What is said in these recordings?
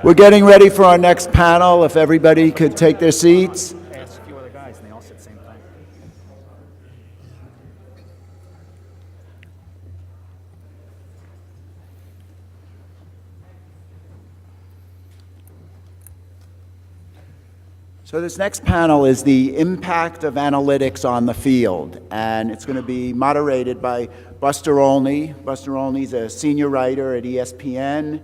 We're getting ready for our next panel. If everybody could take their seats. I asked a few other guys, and they all said the same thing. So this next panel is the impact of analytics on the field, and it's going to be moderated by Buster Olney. Buster Olney's a senior writer at ESPN,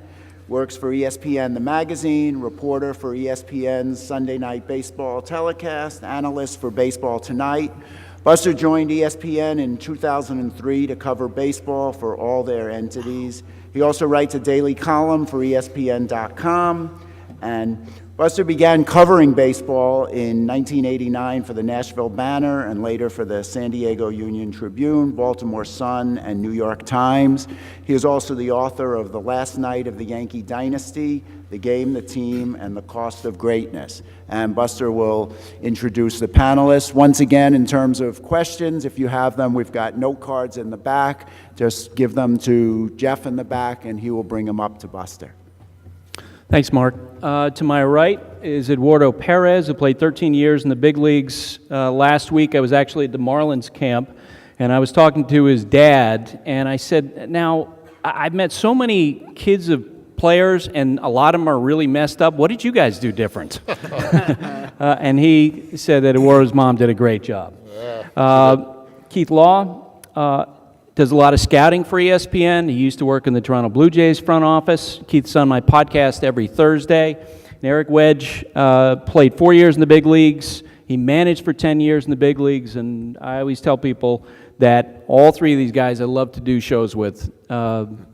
works for ESPN the magazine, reporter for ESPN's Sunday Night Baseball telecast, analyst for Baseball Tonight. Buster joined ESPN in 2003 to cover baseball for all their entities. He also writes a daily column for ESPN.com, and Buster began covering baseball in 1989 for the Nashville Banner and later for the San Diego Union Tribune, Baltimore Sun, and New York Times. He is also the author of The Last Night of the Yankee Dynasty, The Game, the Team, and The Cost of Greatness. And Buster will introduce the panelists. Once again, in terms of questions, if you have them, we've got note cards in the back. Just give them to Jeff in the back, and he will bring them up to Buster. Thanks, Mark. To my right is Eduardo Perez, who played 13 years in the big leagues. Last week, I was actually at the Marlins camp, and I was talking to his dad, and I said, now, I've met so many kids of players, and a lot of them are really messed up. What did you guys do different? And he said that Eduardo's mom did a great job. Keith Law does a lot of scouting for ESPN. He used to work in the Toronto Blue Jays front office. Keith's on my podcast every Thursday. And Eric Wedge played 4 years in the big leagues. He managed for 10 years in the big leagues, and I always tell people that all three of these guys I love to do shows with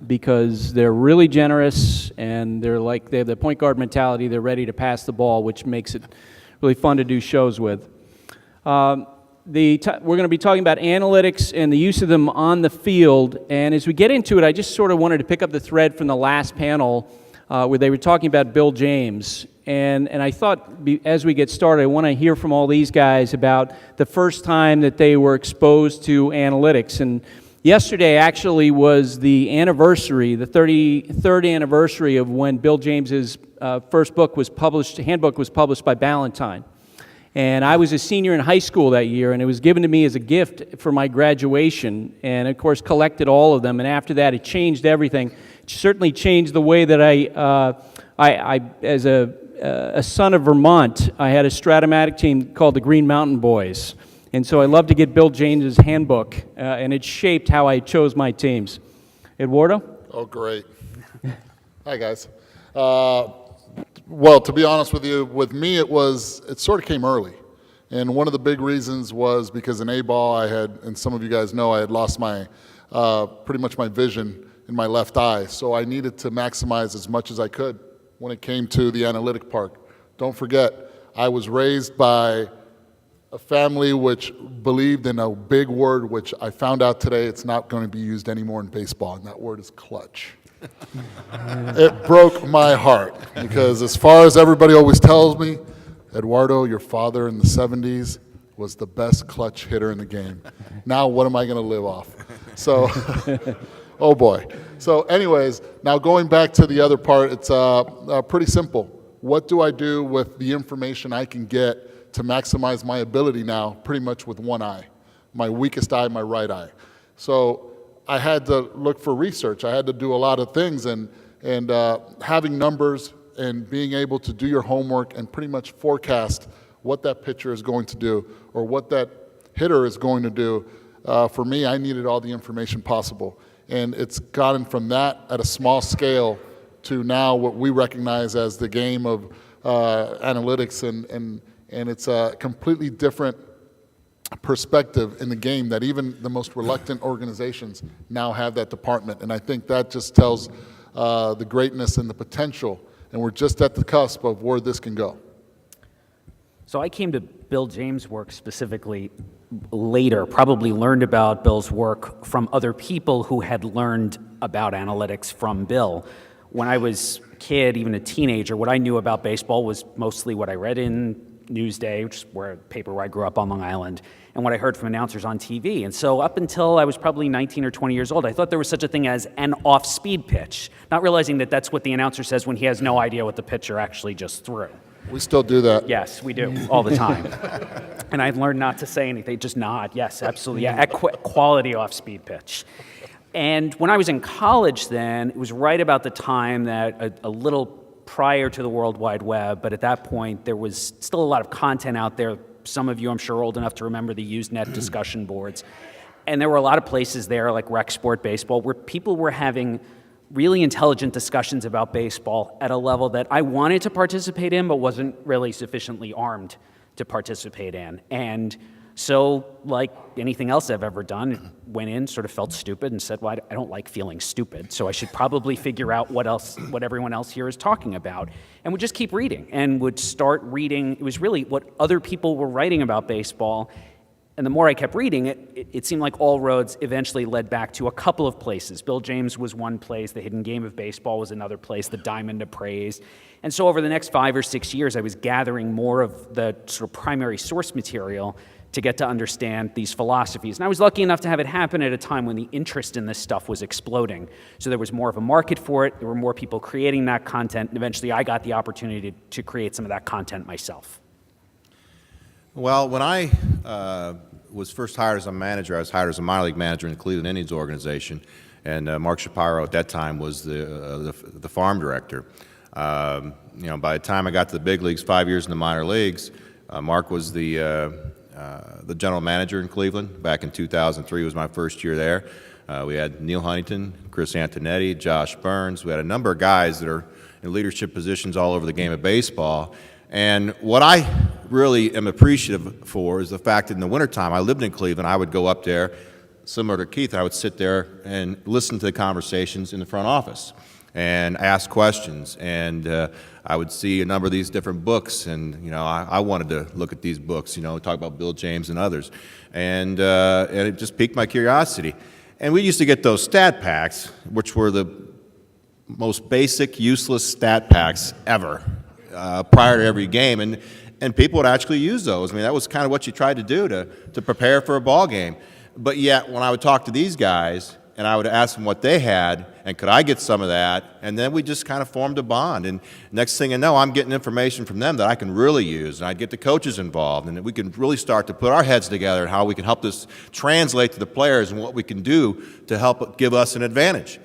because they're really generous, and they have the point guard mentality. They're ready to pass the ball, which makes it really fun to do shows with. We're going to be talking about analytics and the use of them on the field. And as we get into it, I just sort of wanted to pick up the thread from the last panel where they were talking about Bill James. And I thought as we get started, I want to hear from all these guys about the first time that they were exposed to analytics. And yesterday actually was the anniversary, the 33rd anniversary of when Bill James's first book was published, handbook was published by Ballantine. And I was a senior in high school that year, and it was given to me as a gift for my graduation, and of course collected all of them. And after that, it changed everything. It certainly changed the way that I as a son of Vermont, I had a Stratomatic team called the Green Mountain Boys. And so I love to get Bill James's handbook, and it shaped how I chose my teams. Eduardo? Oh, great. Hi, guys. Well, to be honest with you, with me it sort of came early. And one of the big reasons was because in A-ball I had, and some of you guys know, I had lost pretty much my vision in my left eye. So I needed to maximize as much as I could when it came to the analytic part. Don't forget, I was raised by a family which believed in a big word, which I found out today it's not going to be used anymore in baseball, and that word is clutch. It broke my heart because as far as everybody always tells me, Eduardo, your father in the 70s was the best clutch hitter in the game. Now what am I going to live off? So, oh boy. So anyways, now going back to the other part, it's pretty simple. What do I do with the information I can get to maximize my ability now pretty much with one eye? My weakest eye, my right eye. So I had to look for research. I had to do a lot of things, and having numbers and being able to do your homework and pretty much forecast what that pitcher is going to do or what that hitter is going to do. For me, I needed all the information possible. And it's gotten from that at a small scale to now what we recognize as the game of analytics, and it's a completely different perspective in the game that even the most reluctant organizations now have that department. And I think that just tells the greatness and the potential, and we're just at the cusp of where this can go. So I came to Bill James' work specifically later, probably learned about Bill's work from other people who had learned about analytics from Bill. When I was a kid, even a teenager, what I knew about baseball was mostly what I read in Newsday, which is where paper where I grew up on Long Island, and what I heard from announcers on TV. And so up until I was probably 19 or 20 years old, I thought there was such a thing as an off-speed pitch, not realizing that that's what the announcer says when he has no idea what the pitcher actually just threw. We still do that. Yes, we do, all the time. And I've learned not to say anything, just nod. Yes, absolutely. Yeah, quality off-speed pitch. And when I was in college then, it was right about the time that a little prior to the World Wide Web, but at that point there was still a lot of content out there. Some of you, I'm sure, are old enough to remember the Usenet discussion boards. And there were a lot of places there, like Rec Sport Baseball, where people were having really intelligent discussions about baseball at a level that I wanted to participate in, but wasn't really sufficiently armed to participate in. And so, like anything else I've ever done, went in, sort of felt stupid, and said, well, I don't like feeling stupid, so I should probably figure out what everyone else here is talking about. And would just keep reading, and would start reading. It was really what other people were writing about baseball. And the more I kept reading, it seemed like all roads eventually led back to a couple of places. Bill James was one place, The Hidden Game of Baseball was another place, The Diamond Appraised. And so over the next 5 or 6 years, I was gathering more of the sort of primary source material to get to understand these philosophies. And I was lucky enough to have it happen at a time when the interest in this stuff was exploding. So there was more of a market for it, there were more people creating that content, and eventually I got the opportunity to create some of that content myself. Well, when I was first hired as a manager, I was hired as a minor league manager in the Cleveland Indians organization, and Mark Shapiro at that time was the farm director. You know, by the time I got to the big leagues, 5 years in the minor leagues, Mark was the general manager in Cleveland. Back in 2003 was my first year there. We had Neil Huntington, Chris Antonetti, Josh Burns. We had a number of guys that are in leadership positions all over the game of baseball. And what I really am appreciative for is the fact that in the wintertime, I lived in Cleveland, I would go up there, similar to Keith, I would sit there and listen to the conversations in the front office and ask questions. And I would see a number of these different books, and you know, I wanted to look at these books, you know, talk about Bill James and others. And it just piqued my curiosity. And we used to get those stat packs, which were the most basic, useless stat packs ever. Prior to every game, and people would actually use those. I mean, that was kind of what you tried to do to prepare for a ball game. But yet, when I would talk to these guys, and I would ask them what they had, and could I get some of that, and then we just kind of formed a bond. And next thing you know, I'm getting information from them that I can really use, and I'd get the coaches involved, and we can really start to put our heads together and how we can help this translate to the players and what we can do to help give us an advantage.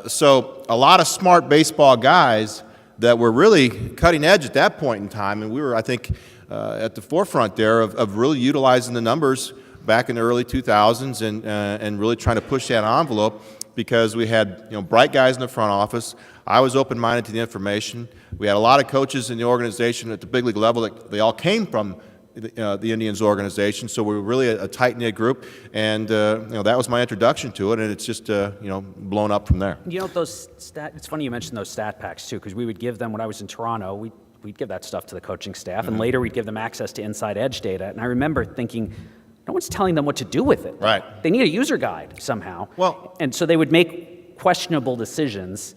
So a lot of smart baseball guys that were really cutting edge at that point in time, and we were, I think, at the forefront there of really utilizing the numbers back in the early 2000s and really trying to push that envelope, because we had, you know, bright guys in the front office. I was open-minded to the information. We had a lot of coaches in the organization at the big league level that they all came from the Indians organization, so we were really a tight-knit group, and you know, that was my introduction to it, and it's just you know, blown up from there. You know, it's funny you mentioned those stat packs too, because we would give them, when I was in Toronto, we'd give that stuff to the coaching staff, and later we'd give them access to inside edge data, and I remember thinking, no one's telling them what to do with it. Right. They need a user guide somehow. Well, and so they would make questionable decisions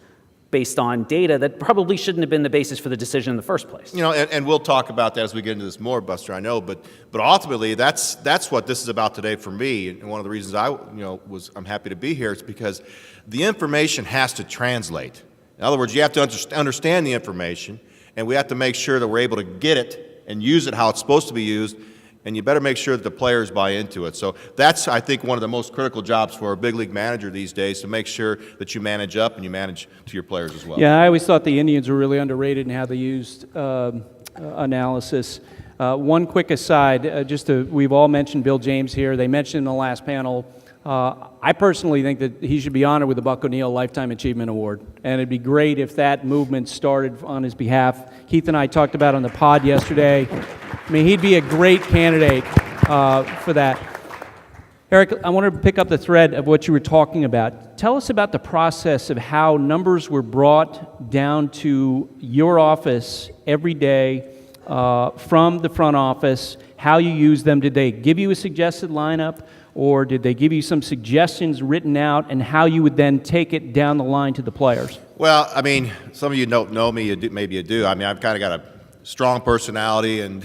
based on data that probably shouldn't have been the basis for the decision in the first place. You know, and we'll talk about that as we get into this more, Buster, I know, but ultimately that's what this is about today for me, and one of the reasons I'm happy to be here is because the information has to translate. In other words, you have to understand the information, and we have to make sure that we're able to get it and use it how it's supposed to be used, and you better make sure that the players buy into it. So that's, I think, one of the most critical jobs for a big league manager these days, to make sure that you manage up and you manage to your players as well. Yeah, I always thought the Indians were really underrated in how they used analysis. One quick aside, we've all mentioned Bill James here. They mentioned in the last panel, I personally think that he should be honored with the Buck O'Neil Lifetime Achievement Award. And it'd be great if that movement started on his behalf. Keith and I talked about it on the pod yesterday. I mean, he'd be a great candidate for that. Eric, I want to pick up the thread of what you were talking about. Tell us about the process of how numbers were brought down to your office every day from the front office, how you use them. Did they give you a suggested lineup, or did they give you some suggestions written out, and how you would then take it down the line to the players? Well, I mean, some of you don't know me, maybe you do. I mean, I've kind of got a strong personality, and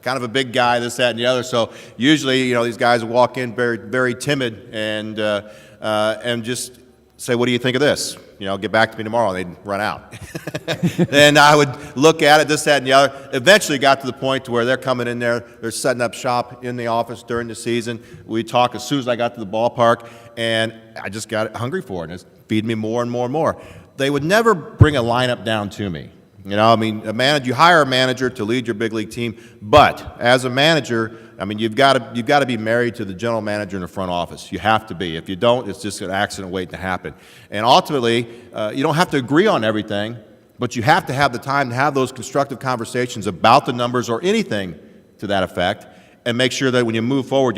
kind of a big guy, this, that, and the other. So usually, these guys would walk in very, very timid and just say, "What do you think of this? Get back to me tomorrow." And they'd run out. Then I would look at it, this, that, and the other. Eventually got to the point to where they're coming in there, they're setting up shop in the office during the season. We talk as soon as I got to the ballpark, and I just got hungry for it. And it's feeding me more and more and more. They would never bring a lineup down to me. You hire a manager to lead your big league team, but as a manager, you've got to be married to the general manager in the front office. You have to be. If you don't, it's just an accident waiting to happen. And ultimately, you don't have to agree on everything, but you have to have the time to have those constructive conversations about the numbers or anything to that effect, and make sure that when you move forward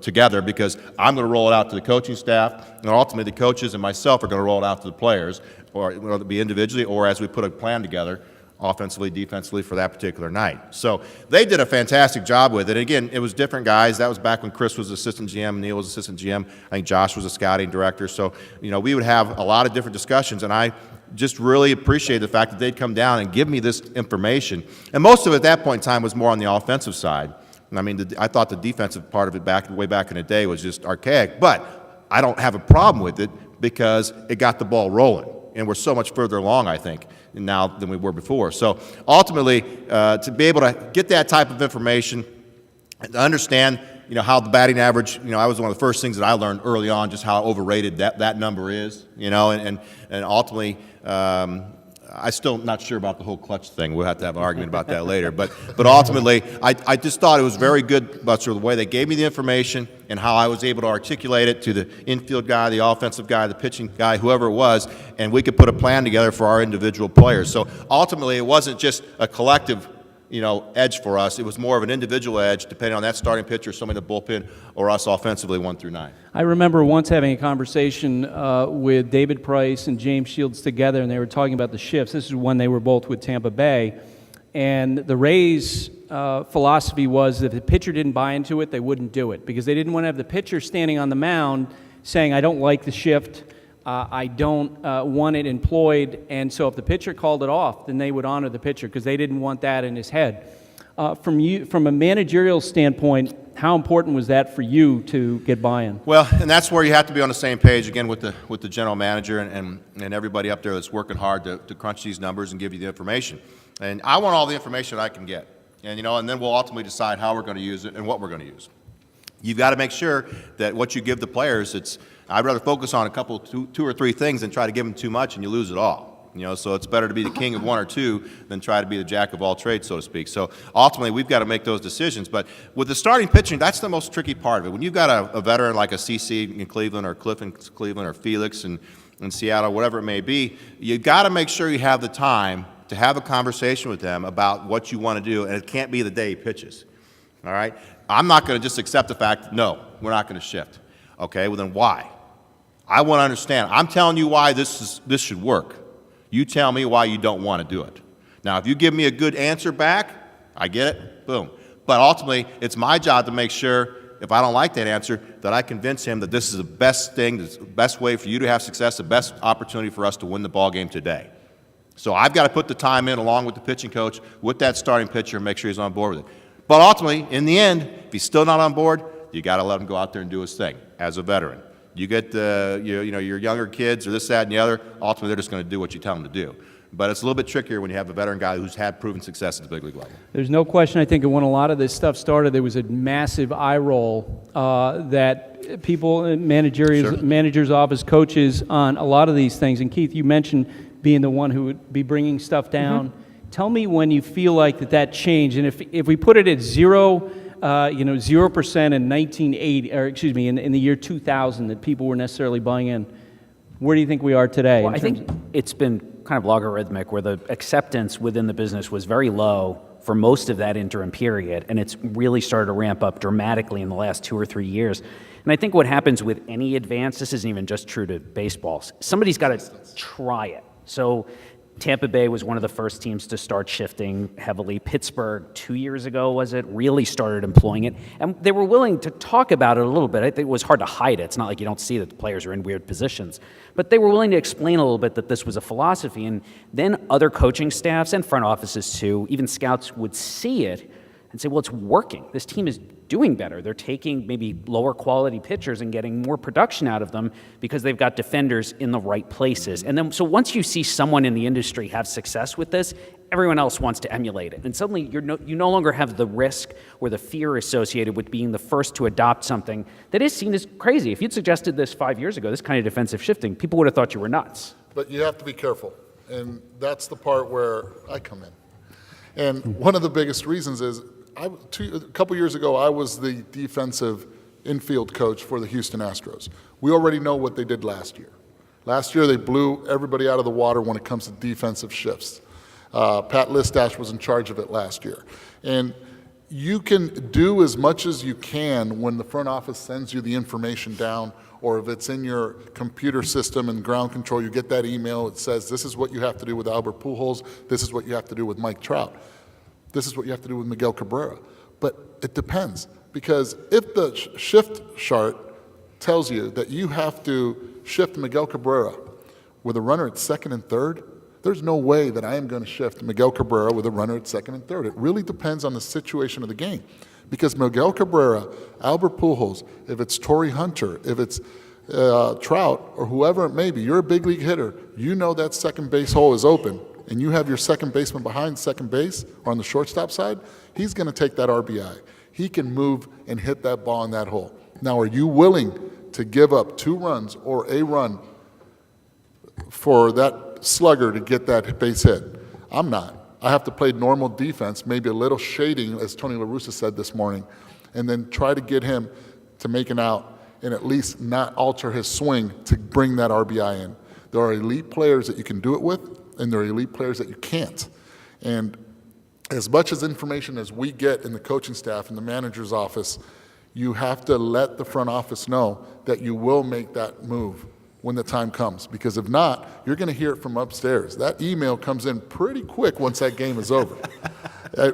together, because I'm going to roll it out to the coaching staff, and ultimately the coaches and myself are going to roll it out to the players, or whether it be individually or as we put a plan together, offensively, defensively, for that particular night. So they did a fantastic job with it. Again, it was different guys. That was back when Chris was assistant GM, Neil was assistant GM. I think Josh was a scouting director. So, we would have a lot of different discussions, and I just really appreciate the fact that they'd come down and give me this information. And most of it at that point in time was more on the offensive side. I thought the defensive part of it way back in the day was just archaic, but I don't have a problem with it because it got the ball rolling, and we're so much further along, I think, now than we were before. So ultimately, to be able to get that type of information and to understand, how the batting average, I was one of the first things that I learned early on, just how overrated that number is, and ultimately, I'm still not sure about the whole clutch thing. We'll have to have an argument about that later. But ultimately, I just thought it was very good, Buster, the way they gave me the information and how I was able to articulate it to the infield guy, the offensive guy, the pitching guy, whoever it was, and we could put a plan together for our individual players. So ultimately, it wasn't just a collective edge for us. It was more of an individual edge, depending on that starting pitcher, somebody in the bullpen, or us offensively 1 through 9. I remember once having a conversation with David Price and James Shields together, and they were talking about the shifts. This is when they were both with Tampa Bay. And the Rays' philosophy was that if the pitcher didn't buy into it, they wouldn't do it, because they didn't want to have the pitcher standing on the mound saying, "I don't like the shift. I don't want it employed," and so if the pitcher called it off, then they would honor the pitcher because they didn't want that in his head. From a managerial standpoint, how important was that for you to get buy-in? Well, and that's where you have to be on the same page again with the general manager and everybody up there that's working hard to crunch these numbers and give you the information. And I want all the information I can get, and then we'll ultimately decide how we're going to use it and what we're going to use. You've got to make sure that what you give the players, I'd rather focus on two or three things than try to give them too much and you lose it all. So it's better to be the king of one or two than try to be the jack of all trades, so to speak. So ultimately, we've got to make those decisions. But with the starting pitching, that's the most tricky part of it. When you've got a veteran like a CC in Cleveland or Cliff in Cleveland or Felix in Seattle, whatever it may be, you've got to make sure you have the time to have a conversation with them about what you want to do, and it can't be the day he pitches. All right? I'm not going to just accept the fact, no, we're not going to shift. Okay, well then why? I want to understand. I'm telling you why this should work. You tell me why you don't want to do it. Now, if you give me a good answer back, I get it, boom. But ultimately, it's my job to make sure, if I don't like that answer, that I convince him that this is the best thing, the best way for you to have success, the best opportunity for us to win the ball game today. So I've got to put the time in along with the pitching coach, with that starting pitcher, and make sure he's on board with it. But ultimately, in the end, if he's still not on board, you got to let him go out there and do his thing as a veteran. You get your younger kids or this, that, and the other, ultimately they're just going to do what you tell them to do. But it's a little bit trickier when you have a veteran guy who's had proven success at the big league level. There's no question, I think, when a lot of this stuff started, there was a massive eye roll that people, managers' office, coaches on a lot of these things. And Keith, you mentioned being the one who would be bringing stuff down. Mm-hmm. Tell me when you feel like that changed. And if we put it at 0% in 1980, or excuse me, in the year 2000, that people were necessarily buying in, where do you think we are today? Well, I think it's been kind of logarithmic, where the acceptance within the business was very low for most of that interim period, and it's really started to ramp up dramatically in the last 2 or 3 years. And I think what happens with any advance, this isn't even just true to baseball, somebody's got to try it. So Tampa Bay was one of the first teams to start shifting heavily. Pittsburgh, 2 years ago, was it, really started employing it. And they were willing to talk about it a little bit. I think it was hard to hide it. It's not like you don't see that the players are in weird positions. But they were willing to explain a little bit that this was a philosophy. And then other coaching staffs and front offices, too, even scouts would see it and say, well, it's working. This team is doing better. They're taking maybe lower quality pitchers and getting more production out of them because they've got defenders in the right places. And then, so once you see someone in the industry have success with this, everyone else wants to emulate it. And suddenly you no longer have the risk or the fear associated with being the first to adopt something that is seen as crazy. If you'd suggested this 5 years ago, this kind of defensive shifting, people would have thought you were nuts. But you have to be careful. And that's the part where I come in. And one of the biggest reasons is, a couple years ago, I was the defensive infield coach for the Houston Astros. We already know what they did last year. Last year, they blew everybody out of the water when it comes to defensive shifts. Pat Listash was in charge of it last year. And you can do as much as you can when the front office sends you the information down, or if it's in your computer system and ground control, you get that email. It says, this is what you have to do with Albert Pujols. This is what you have to do with Mike Trout. This is what you have to do with Miguel Cabrera. But it depends, because if the shift chart tells you that you have to shift Miguel Cabrera with a runner at second and third, there's no way that I am going to shift Miguel Cabrera with a runner at second and third. It really depends on the situation of the game. Because Miguel Cabrera, Albert Pujols, if it's Torrey Hunter, if it's Trout, or whoever it may be, you're a big league hitter, you know that second base hole is open, and you have your second baseman behind second base or on the shortstop side, he's going to take that RBI. He can move and hit that ball in that hole. Now, are you willing to give up 2 runs or a run for that slugger to get that base hit? I'm not. I have to play normal defense, maybe a little shading, as Tony La Russa said this morning, and then try to get him to make an out and at least not alter his swing to bring that RBI in. There are elite players that you can do it with, and there are elite players that you can't. And as much as information as we get in the coaching staff and the manager's office, you have to let the front office know that you will make that move when the time comes. Because if not, you're going to hear it from upstairs. That email comes in pretty quick once that game is over.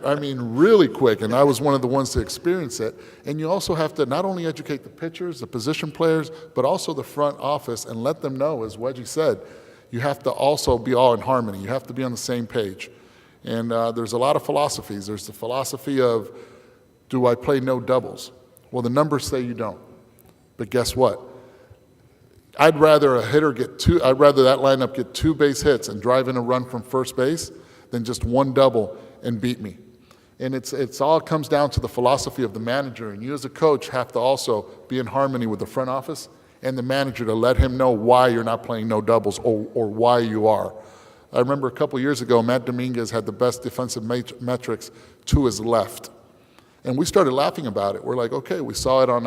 I mean, really quick, and I was one of the ones to experience it. And you also have to not only educate the pitchers, the position players, but also the front office and let them know, as Wedge said, you have to also be all in harmony. You have to be on the same page. And there's a lot of philosophies. There's the philosophy of, do I play no doubles? Well, the numbers say you don't. But guess what? I'd rather that lineup get 2 base hits and drive in a run from first base than just 1 double and beat me. And it's all comes down to the philosophy of the manager. And you as a coach have to also be in harmony with the front office and the manager to let him know why you're not playing no doubles or why you are. I remember a couple years ago, Matt Dominguez had the best defensive metrics to his left. And we started laughing about it. We're like, okay, we saw it on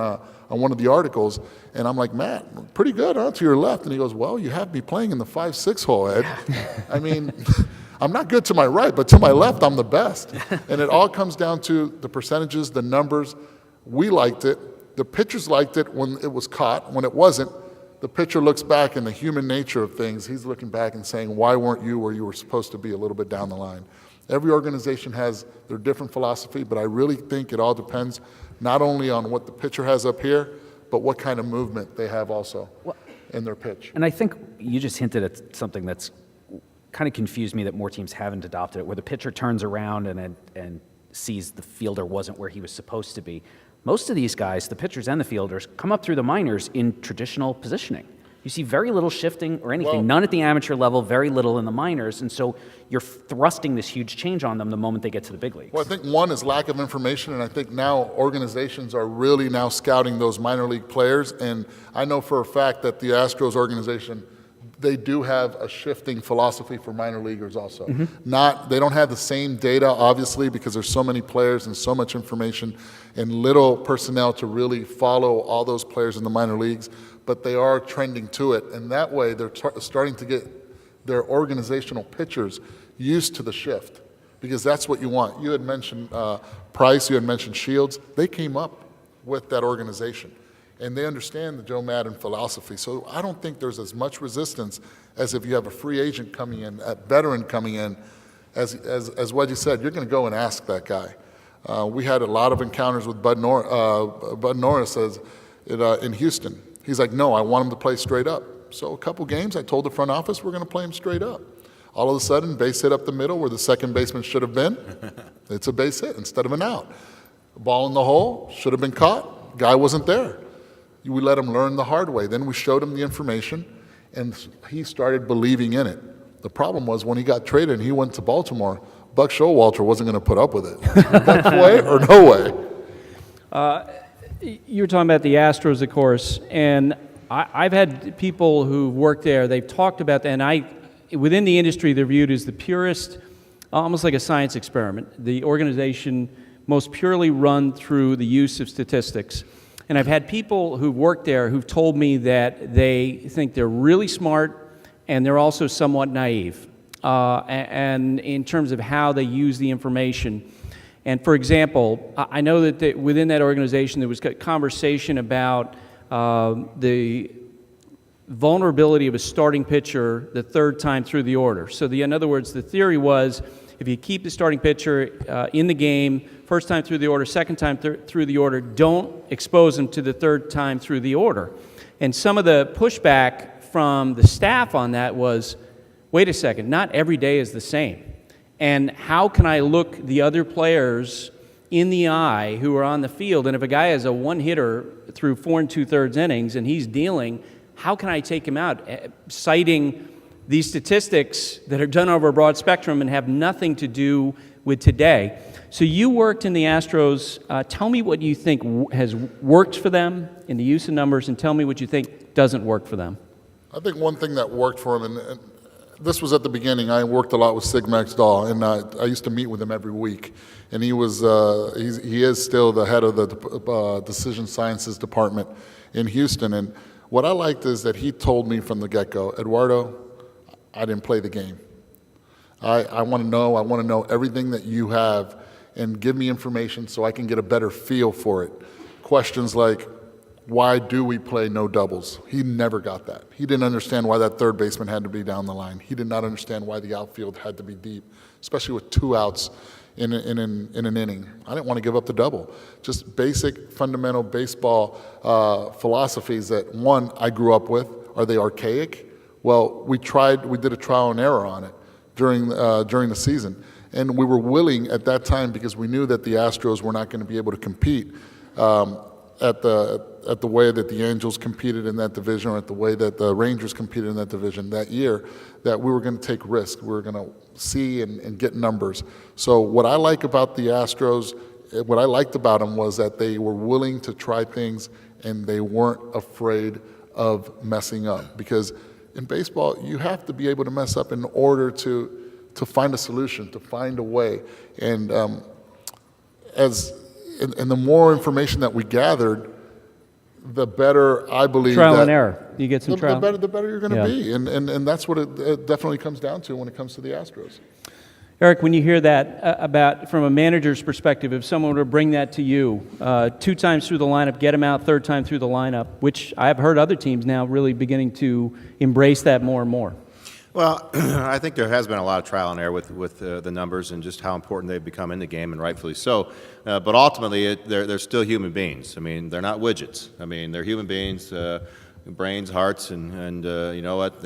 one of the articles, and I'm like, Matt, pretty good, huh, to your left? And he goes, well, you have me playing in the 5-6 hole, Ed. I mean, I'm not good to my right, but to my left, I'm the best. And it all comes down to the percentages, the numbers. We liked it. The pitchers liked it when it was caught. When it wasn't, the pitcher looks back, and the human nature of things, he's looking back and saying, why weren't you where you were supposed to be a little bit down the line? Every organization has their different philosophy, but I really think it all depends not only on what the pitcher has up here, but what kind of movement they have also in their pitch. And I think you just hinted at something that's kind of confused me that more teams haven't adopted it, where the pitcher turns around and sees the fielder wasn't where he was supposed to be. Most of these guys, the pitchers and the fielders, come up through the minors in traditional positioning. You see very little shifting or anything, Well, none at the amateur level, very little in the minors, and so you're thrusting this huge change on them the moment they get to the big leagues. Well, I think one is lack of information, and I think now organizations are really now scouting those minor league players, and I know for a fact that the Astros organization, they do have a shifting philosophy for minor leaguers also. They don't have the same data, obviously, because there's so many players and so much information and little personnel to really follow all those players in the minor leagues, but they are trending to it, and that way they're starting to get their organizational pitchers used to the shift, because that's what you want. You had mentioned Price, you had mentioned Shields. They came up with that organization. and they understand the Joe Madden philosophy. So I don't think there's as much resistance as if you have a free agent coming in, a veteran coming in. As Wedge said, you're going to go and ask that guy. We had a lot of encounters with Bud Norris in Houston. He's like, no, I want him to play straight up. So a couple games, I told the front office we're going to play him straight up. All of a sudden, base hit up the middle where the second baseman should have been. It's a base hit instead of an out. Ball in the hole, should have been caught. Guy wasn't there. We let him learn the hard way. Then we showed him the information, and he started believing in it. The problem was when he got traded and he went to Baltimore, Buck Showalter wasn't going to put up with it. That way or no way. You were talking about the Astros, of course, and I've had people who work there, they've talked about that, and within the industry, they're viewed as the purest, almost like a science experiment, the organization most purely run through the use of statistics. And I've had people who've worked there who've told me that they think they're really smart and they're also somewhat naive, and in terms of how they use the information. And for example, I know that within that organization there was conversation about the vulnerability of a starting pitcher the third time through the order. So in other words, the theory was if you keep the starting pitcher in the game, first time through the order, second time through the order, don't expose him to the third time through the order. And some of the pushback from the staff on that was, wait a second, not every day is the same. And how can I look the other players in the eye who are on the field? And if a guy has a one-hitter through 4 2/3 innings and he's dealing, how can I take him out? Citing these statistics that are done over a broad spectrum and have nothing to do with today. So you worked in the Astros. Tell me what you think has worked for them in the use of numbers, and tell me what you think doesn't work for them. I think one thing that worked for him, and this was at the beginning, I worked a lot with Sig Maxdahl, and I used to meet with him every week. And he is still the head of the Decision Sciences Department in Houston. And what I liked is that he told me from the get-go, Eduardo, I didn't play the game. I want to know everything that you have and give me information so I can get a better feel for it. Questions like, why do we play no doubles? He never got that. He didn't understand why that third baseman had to be down the line. He did not understand why the outfield had to be deep, especially with 2 outs in an inning. I didn't want to give up the double. Just basic, fundamental baseball philosophies that, one, I grew up with. Are they archaic? Well, we did a trial and error on it during the season. And we were willing at that time, because we knew that the Astros were not going to be able to compete at the way that the Angels competed in that division, or at the way that the Rangers competed in that division that year, that we were going to take risks. We were going to see and get numbers. So what I like about the Astros, what I liked about them was that they were willing to try things and they weren't afraid of messing up. Because in baseball, you have to be able to mess up in order to find a solution, to find a way. And the more information that we gathered, the better I believe trial and error. You get some trial. The better you're going to be, and that's what it definitely comes down to when it comes to the Astros. Eric, when you hear that about from a manager's perspective, if someone were to bring that to you, 2 times through the lineup, get him out, 3rd time through the lineup, which I've heard other teams now really beginning to embrace that more and more. Well, I think there has been a lot of trial and error with the numbers and just how important they've become in the game, and rightfully so. But ultimately, they're still human beings. I mean, they're not widgets. I mean, they're human beings, brains, hearts, and you know what?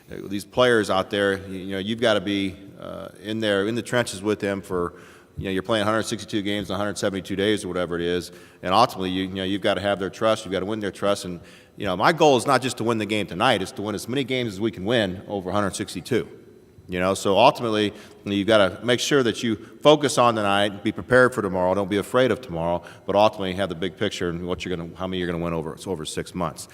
These players out there, you've got to be in the trenches with them for. You're playing 162 games in 172 days or whatever it is, and ultimately, you've got to have their trust. You've got to win their trust, and my goal is not just to win the game tonight; it's to win as many games as we can win over 162. So ultimately, you've got to make sure that you focus on tonight, be prepared for tomorrow, don't be afraid of tomorrow, but ultimately have the big picture and how many you're going to win over 6 months.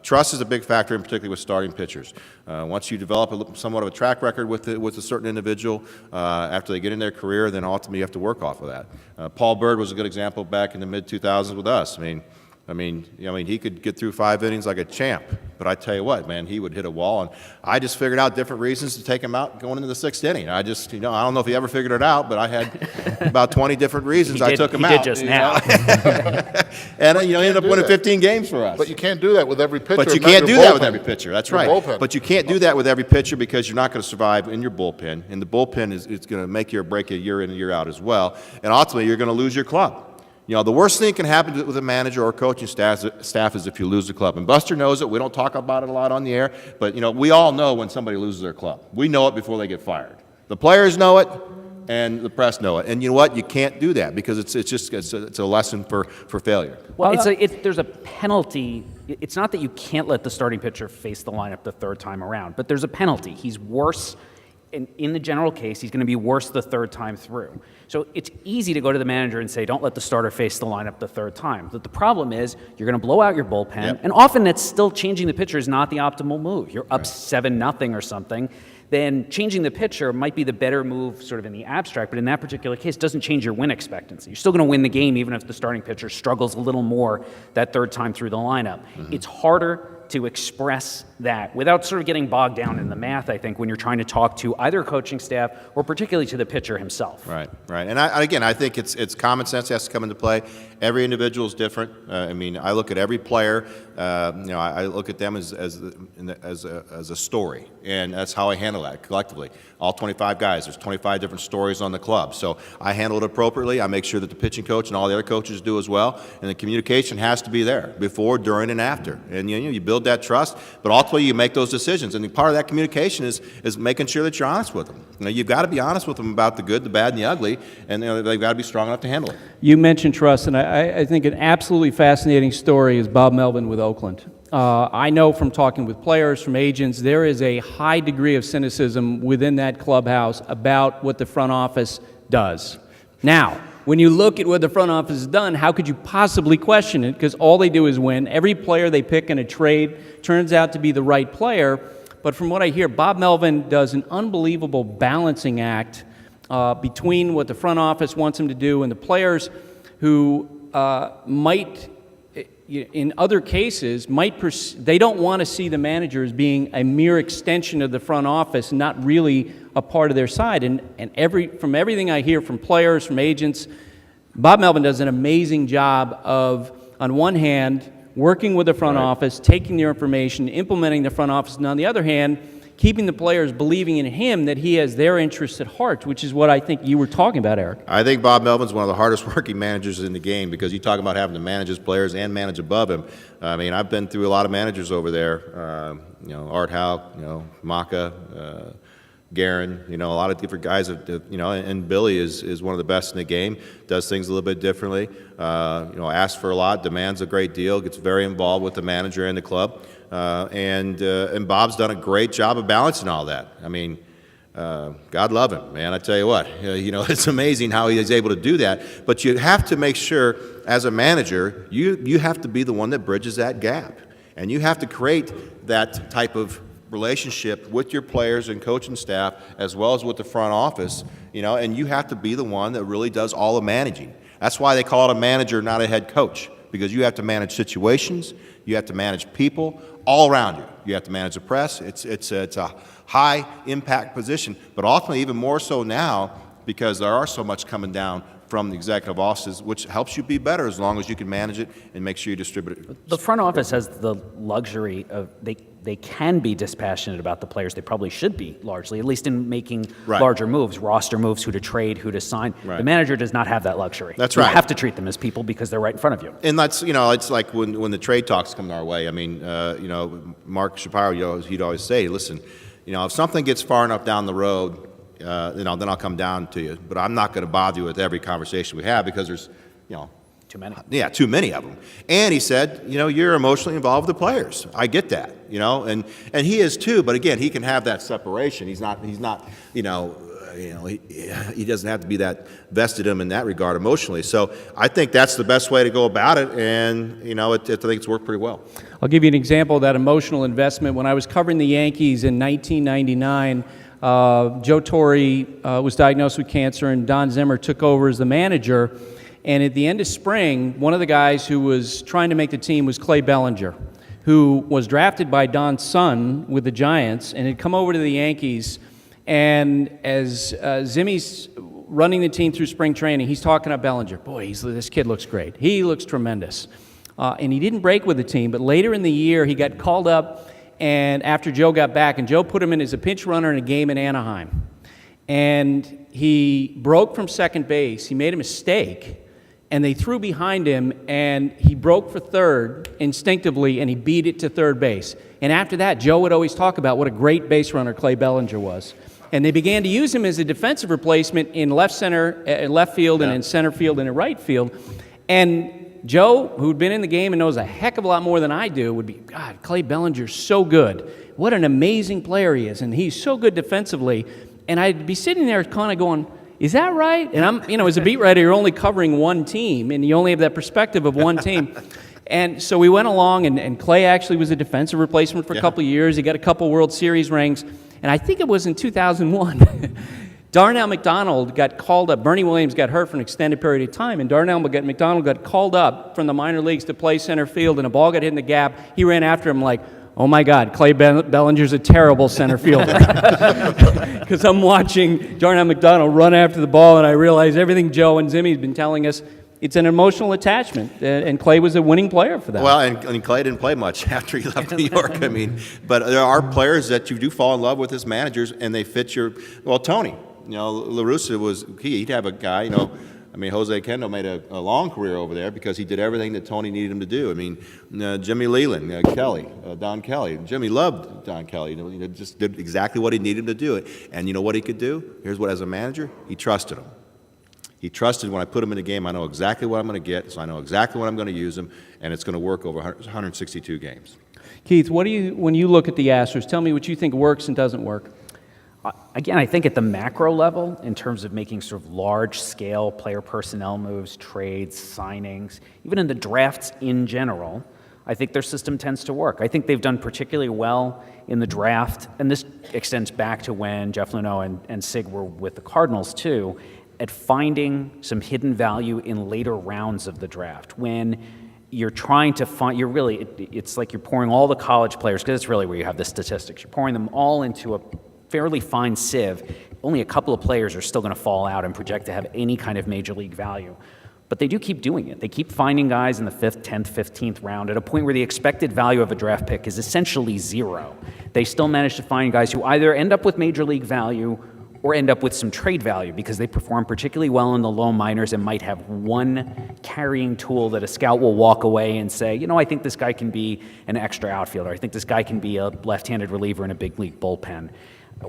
Trust is a big factor, and particularly with starting pitchers. Once you develop somewhat of a track record with a certain individual, after they get in their career, then ultimately you have to work off of that. Paul Bird was a good example back in the mid-2000s with us. I mean, I mean, he could get through 5 innings like a champ. But I tell you what, man, he would hit a wall. And I just figured out different reasons to take him out going into the 6th inning. I just, I don't know if he ever figured it out, but I had about 20 different reasons I took him out. He did just now. And, he ended up winning 15 games for us. But you can't do that with every pitcher. But you not can't your do that with bullpen. every pitcher. That's Your right. bullpen. But you can't do that with every pitcher because you're not going to survive in your bullpen. And the bullpen is going to make you or break you year in and year out as well. And ultimately, you're going to lose your club. The worst thing that can happen with a manager or coaching staff is if you lose the club. And Buster knows it. We don't talk about it a lot on the air. But, we all know when somebody loses their club. We know it before they get fired. The players know it, and the press know it. And you know what? You can't do that because it's a lesson for failure. Well, there's a penalty. It's not that you can't let the starting pitcher face the lineup the third time around, but there's a penalty. He's worse. In the general case, he's going to be worse the third time through. So it's easy to go to the manager and say, don't let the starter face the lineup the third time. But the problem is you're going to blow out your bullpen, and often that's still changing the pitcher is not the optimal move. You're up 7-0 or something. Then changing the pitcher might be the better move sort of in the abstract, but in that particular case, it doesn't change your win expectancy. You're still going to win the game even if the starting pitcher struggles a little more that third time through the lineup. It's harder to express that without sort of getting bogged down in the math, I think, when you're trying to talk to either coaching staff or particularly to the pitcher himself. Right. And I think it's common sense has to come into play. Every individual is different. I look at every player. I look at them as a story, and that's how I handle that collectively. All 25 guys. There's 25 different stories on the club, so I handle it appropriately. I make sure that the pitching coach and all the other coaches do as well, and the communication has to be there before, during, and after. And you build that trust, but ultimately you make those decisions. And part of that communication is making sure that you're honest with them. You've got to be honest with them about the good, the bad, and the ugly, and they've got to be strong enough to handle it. You mentioned trust, and I think an absolutely fascinating story is Bob Melvin with Oakland. I know from talking with players, from agents, there is a high degree of cynicism within that clubhouse about what the front office does. Now, when you look at what the front office has done, how could you possibly question it? Because all they do is win. Every player they pick in a trade turns out to be the right player. But from what I hear, Bob Melvin does an unbelievable balancing act between what the front office wants him to do and the players who might, in other cases, they don't want to see the manager as being a mere extension of the front office, not really a part of their side. And from everything I hear from players, from agents, Bob Melvin does an amazing job of, on one hand, working with the front office, taking their information, implementing the front office, and on the other hand, keeping the players believing in him that he has their interests at heart, which is what I think you were talking about, Eric. I think Bob Melvin's one of the hardest working managers in the game because you talk about having to manage his players and manage above him. I've been through a lot of managers over there, Art Howe, Maka, Guerin, a lot of different guys, and Billy is one of the best in the game, does things a little bit differently, asks for a lot, demands a great deal, gets very involved with the manager and the club, and Bob's done a great job of balancing all that. God love him, man, I tell you what, it's amazing how he is able to do that, but you have to make sure, as a manager, you have to be the one that bridges that gap, and you have to create that type of relationship with your players and coaching staff as well as with the front office, and you have to be the one that really does all the managing. That's why they call it a manager, not a head coach, because you have to manage situations, you have to manage people all around you. You have to manage the press. It's a high impact position, but ultimately even more so now because there are so much coming down from the executive offices, which helps you be better as long as you can manage it and make sure you distribute it. The front office has the luxury of they can be dispassionate about the players. They probably should be, largely, at least in making larger moves, roster moves, who to trade, who to sign. The manager does not have that luxury. That's right. You have to treat them as people because they're right in front of you. And that's, it's like when the trade talks come our way. Mark Shapiro, he'd always say, listen, if something gets far enough down the road, then I'll come down to you. But I'm not going to bother you with every conversation we have because there's, too many. Yeah, too many of them. And he said, you're emotionally involved with the players. I get that, and he is too. But again, he can have that separation. He's not, he doesn't have to be that vested in that regard emotionally. So I think that's the best way to go about it. And I think it's worked pretty well. I'll give you an example of that emotional investment. When I was covering the Yankees in 1999. Joe Torre was diagnosed with cancer, and Don Zimmer took over as the manager. And at the end of spring, one of the guys who was trying to make the team was Clay Bellinger, who was drafted by Don's son with the Giants and had come over to the Yankees. And as Zimmy's running the team through spring training, he's talking about Bellinger. Boy, this kid looks great. He looks tremendous. And he didn't break with the team, but later in the year, he got called up and after Joe got back, and Joe put him in as a pinch runner in a game in Anaheim. And he broke from second base. He made a mistake, and they threw behind him, and he broke for third instinctively, and he beat it to third base. And after that, Joe would always talk about what a great base runner Clay Bellinger was. And they began to use him as a defensive replacement in left field, and in center field, and in right field. And Joe, who'd been in the game and knows a heck of a lot more than I do, would be, God, Clay Bellinger's so good. What an amazing player he is, and he's so good defensively. And I'd be sitting there kind of going, is that right? And I'm, as a beat writer, you're only covering one team, and you only have that perspective of one team. And so we went along, and Clay actually was a defensive replacement for a couple of years. He got a couple World Series rings, and I think it was in 2001. Darnell McDonald got called up. Bernie Williams got hurt for an extended period of time, and Darnell McDonald got called up from the minor leagues to play center field, and a ball got hit in the gap. He ran after him like, oh my God, Clay Bellinger's a terrible center fielder. Because I'm watching Darnell McDonald run after the ball, and I realize everything Joe and Zimmy's been telling us, it's an emotional attachment, and Clay was a winning player for that. Well, and Clay didn't play much after he left New York. I mean, but there are players that you do fall in love with as managers, and they fit your, well, Tony. La Russa was key. He'd have a guy, Jose Kendall made a long career over there because he did everything that Tony needed him to do. I mean, Jimmy Leland, Don Kelly. Jimmy loved Don Kelly. Just did exactly what he needed him to do. And you know what he could do? Here's what, as a manager, he trusted him. He trusted when I put him in the game, I know exactly what I'm going to get, so I know exactly when I'm going to use him, and it's going to work over 162 games. Keith, when you look at the Astros, tell me what you think works and doesn't work. Again, I think at the macro level, in terms of making sort of large-scale player personnel moves, trades, signings, even in the drafts in general, I think their system tends to work. I think they've done particularly well in the draft, and this extends back to when Jeff Luhnow and Sig were with the Cardinals too, at finding some hidden value in later rounds of the draft. When you're trying to find, it's like you're pouring all the college players, because it's really where you have the statistics, you're pouring them all into a fairly fine sieve. Only a couple of players are still going to fall out and project to have any kind of major league value. But they do keep doing it. They keep finding guys in the 5th, 10th, 15th round at a point where the expected value of a draft pick is essentially zero. They still manage to find guys who either end up with major league value or end up with some trade value because they perform particularly well in the low minors and might have one carrying tool that a scout will walk away and say, I think this guy can be an extra outfielder. I think this guy can be a left-handed reliever in a big league bullpen.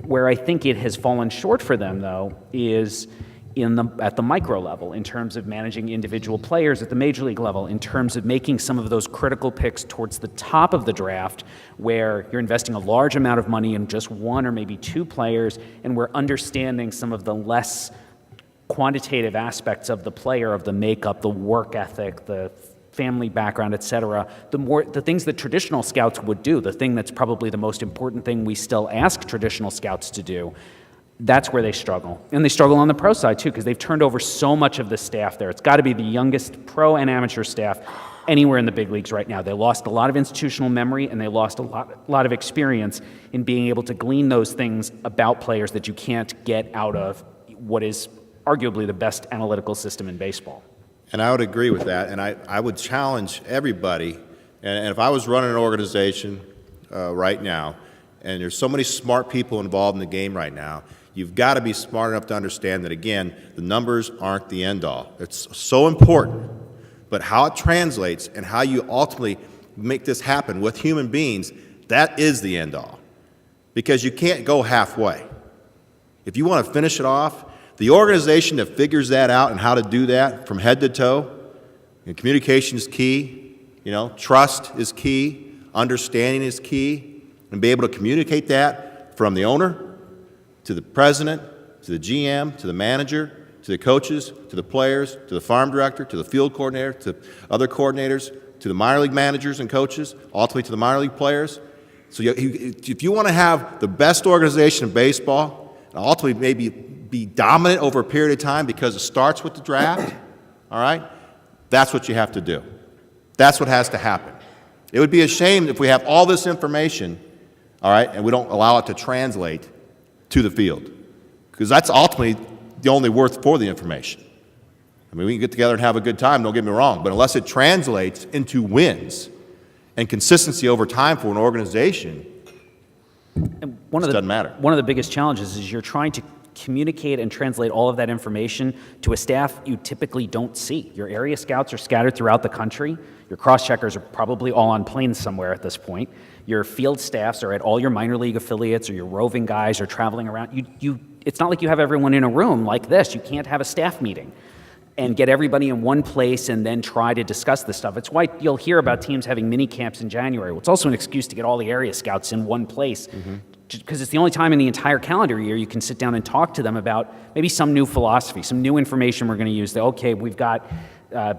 Where I think it has fallen short for them, though, is at the micro level, in terms of managing individual players at the major league level, in terms of making some of those critical picks towards the top of the draft, where you're investing a large amount of money in just one or maybe two players, and we're understanding some of the less quantitative aspects of the player, of the makeup, the work ethic, the family background, et cetera, the things that traditional scouts would do, the thing that's probably the most important thing we still ask traditional scouts to do, that's where they struggle. And they struggle on the pro side, too, because they've turned over so much of the staff there. It's got to be the youngest pro and amateur staff anywhere in the big leagues right now. They lost a lot of institutional memory, and they lost a lot of experience in being able to glean those things about players that you can't get out of what is arguably the best analytical system in baseball. And I would agree with that, and I would challenge everybody, and if I was running an organization right now, and there's so many smart people involved in the game right now, you've got to be smart enough to understand that, again, the numbers aren't the end-all. It's so important, but how it translates and how you ultimately make this happen with human beings, that is the end-all. Because you can't go halfway. If you want to finish it off, the organization that figures that out and how to do that from head to toe, and communication is key, trust is key, understanding is key, and be able to communicate that from the owner to the president, to the GM, to the manager, to the coaches, to the players, to the farm director, to the field coordinator, to other coordinators, to the minor league managers and coaches, ultimately to the minor league players. So if you want to have the best organization in baseball, and ultimately maybe be dominant over a period of time because it starts with the draft, all right? That's what you have to do. That's what has to happen. It would be a shame if we have all this information, all right, and we don't allow it to translate to the field, because that's ultimately the only worth for the information. I mean, we can get together and have a good time, don't get me wrong, but unless it translates into wins and consistency over time for an organization, And it doesn't matter. One of the biggest challenges is you're trying to communicate and translate all of that information to a staff you typically don't see. Your area scouts are scattered throughout the country. Your cross-checkers are probably all on planes somewhere at this point. Your field staffs are at all your minor league affiliates, or your roving guys are traveling around. It's not like you have everyone in a room like this. You can't have a staff meeting and get everybody in one place and then try to discuss this stuff. It's why you'll hear about teams having mini camps in January. Well, it's also an excuse to get all the area scouts in one place, because it's the only time in the entire calendar year you can sit down and talk to them about maybe some new philosophy, some new information we're going to use. That, okay, we've got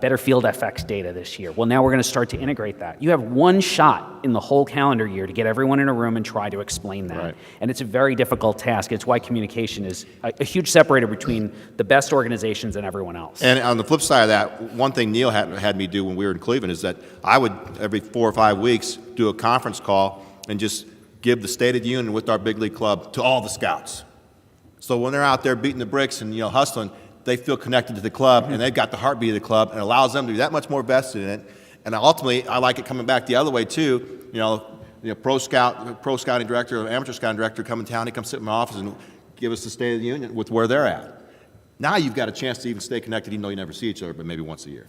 better field FX data this year. Well, now we're going to start to integrate that. You have one shot in the whole calendar year to get everyone in a room and try to explain that. Right. And it's a very difficult task. It's why communication is a huge separator between the best organizations and everyone else. And on the flip side of that, one thing Neil had me do when we were in Cleveland is that I would, every 4 or 5 weeks, do a conference call and just give the State of the Union with our big league club to all the scouts. So when they're out there beating the bricks and hustling, they feel connected to the club, and they've got the heartbeat of the club, and it allows them to be that much more vested in it. And ultimately, I like it coming back the other way too. Pro scouting director, or amateur scouting director come in town, he comes sit in my office and give us the State of the Union with where they're at. Now you've got a chance to even stay connected, even though you never see each other, but maybe once a year.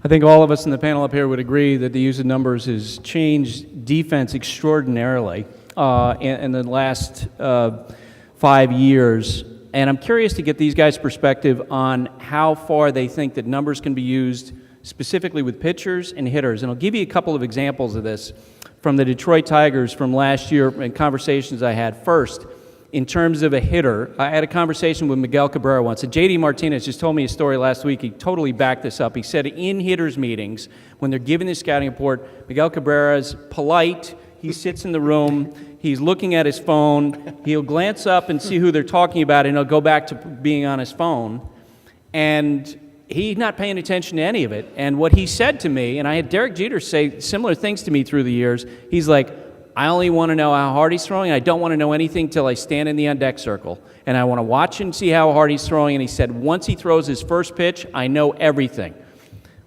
I think all of us in the panel up here would agree that the use of numbers has changed defense extraordinarily in the last 5 years. And I'm curious to get these guys' perspective on how far they think that numbers can be used specifically with pitchers and hitters. And I'll give you a couple of examples of this from the Detroit Tigers from last year and conversations I had. First, in terms of a hitter, I had a conversation with Miguel Cabrera once. And J.D. Martinez just told me a story last week. He totally backed this up. He said in hitters meetings, when they're giving the scouting report, Miguel Cabrera's polite. He sits in the room. He's looking at his phone. He'll glance up and see who they're talking about, and he'll go back to being on his phone. And he's not paying attention to any of it. And what he said to me, and I had Derek Jeter say similar things to me through the years, he's like, I only want to know how hard he's throwing, and I don't want to know anything till I stand in the on-deck circle. And I want to watch and see how hard he's throwing. And he said, once he throws his first pitch, I know everything.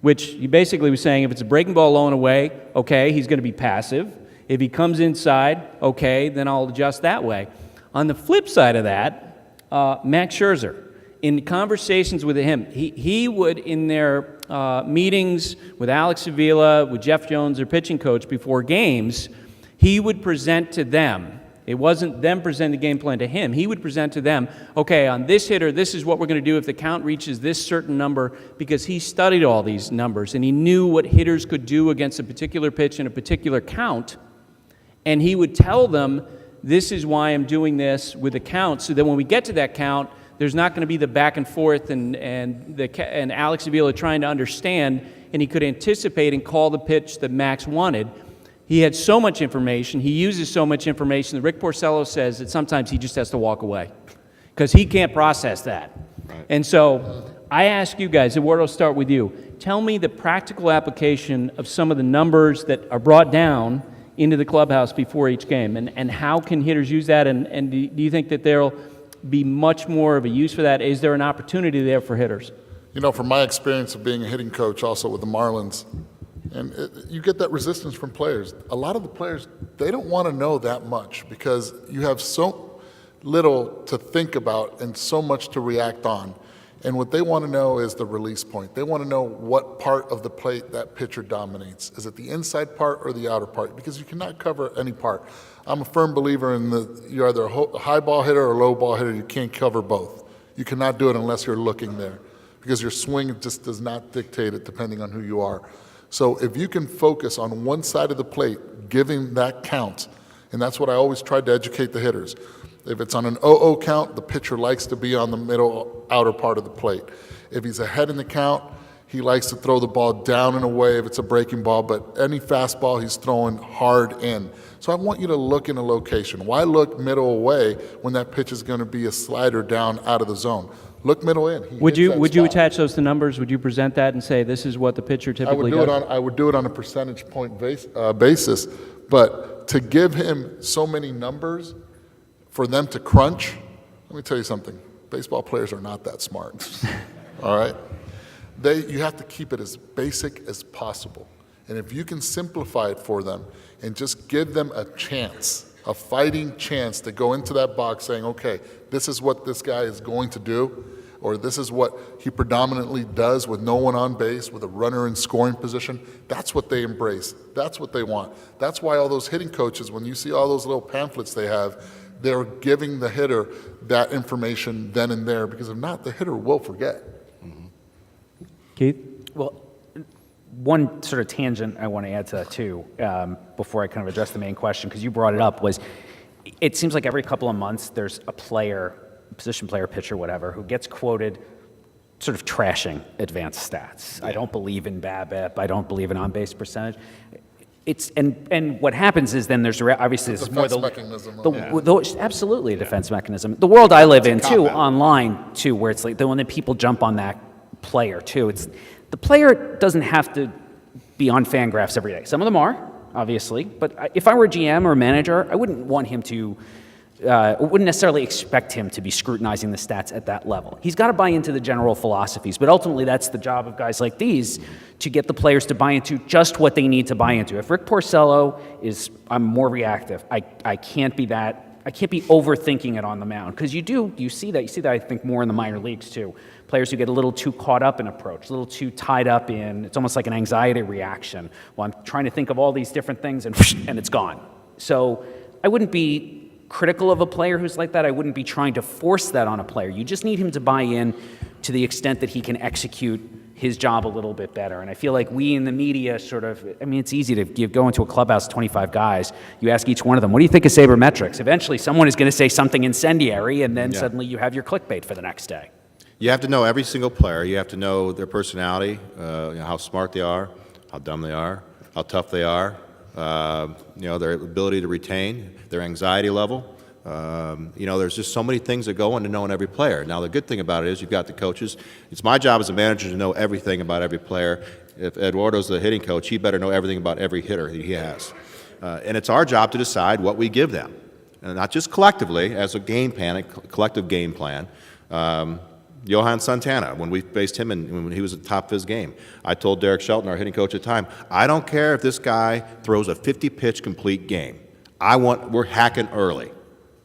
Which he basically was saying, if it's a breaking ball low and away, okay, he's going to be passive. If he comes inside, okay, then I'll adjust that way. On the flip side of that, Max Scherzer, in conversations with him, he would, in their meetings with Alex Avila, with Jeff Jones, their pitching coach, before games, he would present to them. It wasn't them presenting the game plan to him. He would present to them, okay, on this hitter, this is what we're going to do if the count reaches this certain number, because he studied all these numbers, and he knew what hitters could do against a particular pitch in a particular count. And he would tell them, this is why I'm doing this with the count, so that when we get to that count, there's not going to be the back and forth and Alex Avila trying to understand, and he could anticipate and call the pitch that Max wanted. He had so much information. He uses so much information that Rick Porcello says that sometimes he just has to walk away because he can't process that. Right. And so I ask you guys, Eduardo, I'll start with you. Tell me the practical application of some of the numbers that are brought down into the clubhouse before each game, and how can hitters use that, and do you think that there'll be much more of a use for that? Is there an opportunity there for hitters? From my experience of being a hitting coach also with the Marlins, and you get that resistance from players. A lot of the players, they don't want to know that much because you have so little to think about and so much to react on. And what they want to know is the release point. They want to know what part of the plate that pitcher dominates. Is it the inside part or the outer part? Because you cannot cover any part. I'm a firm believer in you're either a high ball hitter or a low ball hitter. You can't cover both. You cannot do it unless you're looking there because your swing just does not dictate it depending on who you are. So if you can focus on one side of the plate, giving that count, and that's what I always tried to educate the hitters. If it's on an 0-0 count, the pitcher likes to be on the middle outer part of the plate. If he's ahead in the count, he likes to throw the ball down and away if it's a breaking ball, but any fastball he's throwing hard in. So I want you to look in a location. Why look middle away when that pitch is going to be a slider down out of the zone? Look middle in. He Would hits that you spot. attach those to numbers? Would you present that and say this is what the pitcher typically does? I would do it on a percentage point basis, but to give him so many numbers for them to crunch, let me tell you something. Baseball players are not that smart. All right? You have to keep it as basic as possible. And if you can simplify it for them and just give them a chance, a fighting chance to go into that box saying, okay, this is what this guy is going to do, or this is what he predominantly does with no one on base, with a runner in scoring position, that's what they embrace. That's what they want. That's why all those hitting coaches, when you see all those little pamphlets they have, they're giving the hitter that information then and there, because if not, the hitter will forget. Keith? Well, one sort of tangent I want to add to that too, before I kind of address the main question, because you brought it up, was it seems like every couple of months there's a player, position player, pitcher, whatever, who gets quoted sort of trashing advanced stats. I don't believe in BABIP. I don't believe in on-base percentage. And what happens is then there's obviously this is more mechanism. Absolutely a defense mechanism. The world I live in too, online too, where it's like when the people jump on that player too. It's the player doesn't have to be on Fangraphs every day. Some of them are, obviously, but if I were a GM or a manager, I wouldn't want him to. Wouldn't necessarily expect him to be scrutinizing the stats at that level. He's got to buy into the general philosophies, but ultimately that's the job of guys like these, to get the players to buy into just what they need to buy into. If Rick Porcello I'm more reactive. I can't be overthinking it on the mound, because you see that I think more in the minor leagues too. Players who get a little too caught up in approach, a little too tied up in, it's almost like an anxiety reaction. Well, I'm trying to think of all these different things and it's gone. So I wouldn't be critical of a player who's like that. I wouldn't be trying to force that on a player. You just need him to buy in to the extent that he can execute his job a little bit better. And I feel like we in the media it's easy to go into a clubhouse, 25 guys, you ask each one of them, what do you think of sabermetrics? Eventually someone is going to say something incendiary, and then suddenly you have your clickbait for the next day. You have to know every single player. You have to know their personality, how smart they are, how dumb they are, how tough they are, their ability to retain, their anxiety level. There's just so many things that go into knowing every player. Now, the good thing about it is you've got the coaches. It's my job as a manager to know everything about every player. If Eduardo's the hitting coach, he better know everything about every hitter that he has. And it's our job to decide what we give them, and not just collectively as a game plan, a collective game plan. Johan Santana, when we faced him when he was at the top of his game, I told Derek Shelton, our hitting coach at the time, I don't care if this guy throws a 50-pitch complete game. We're hacking early.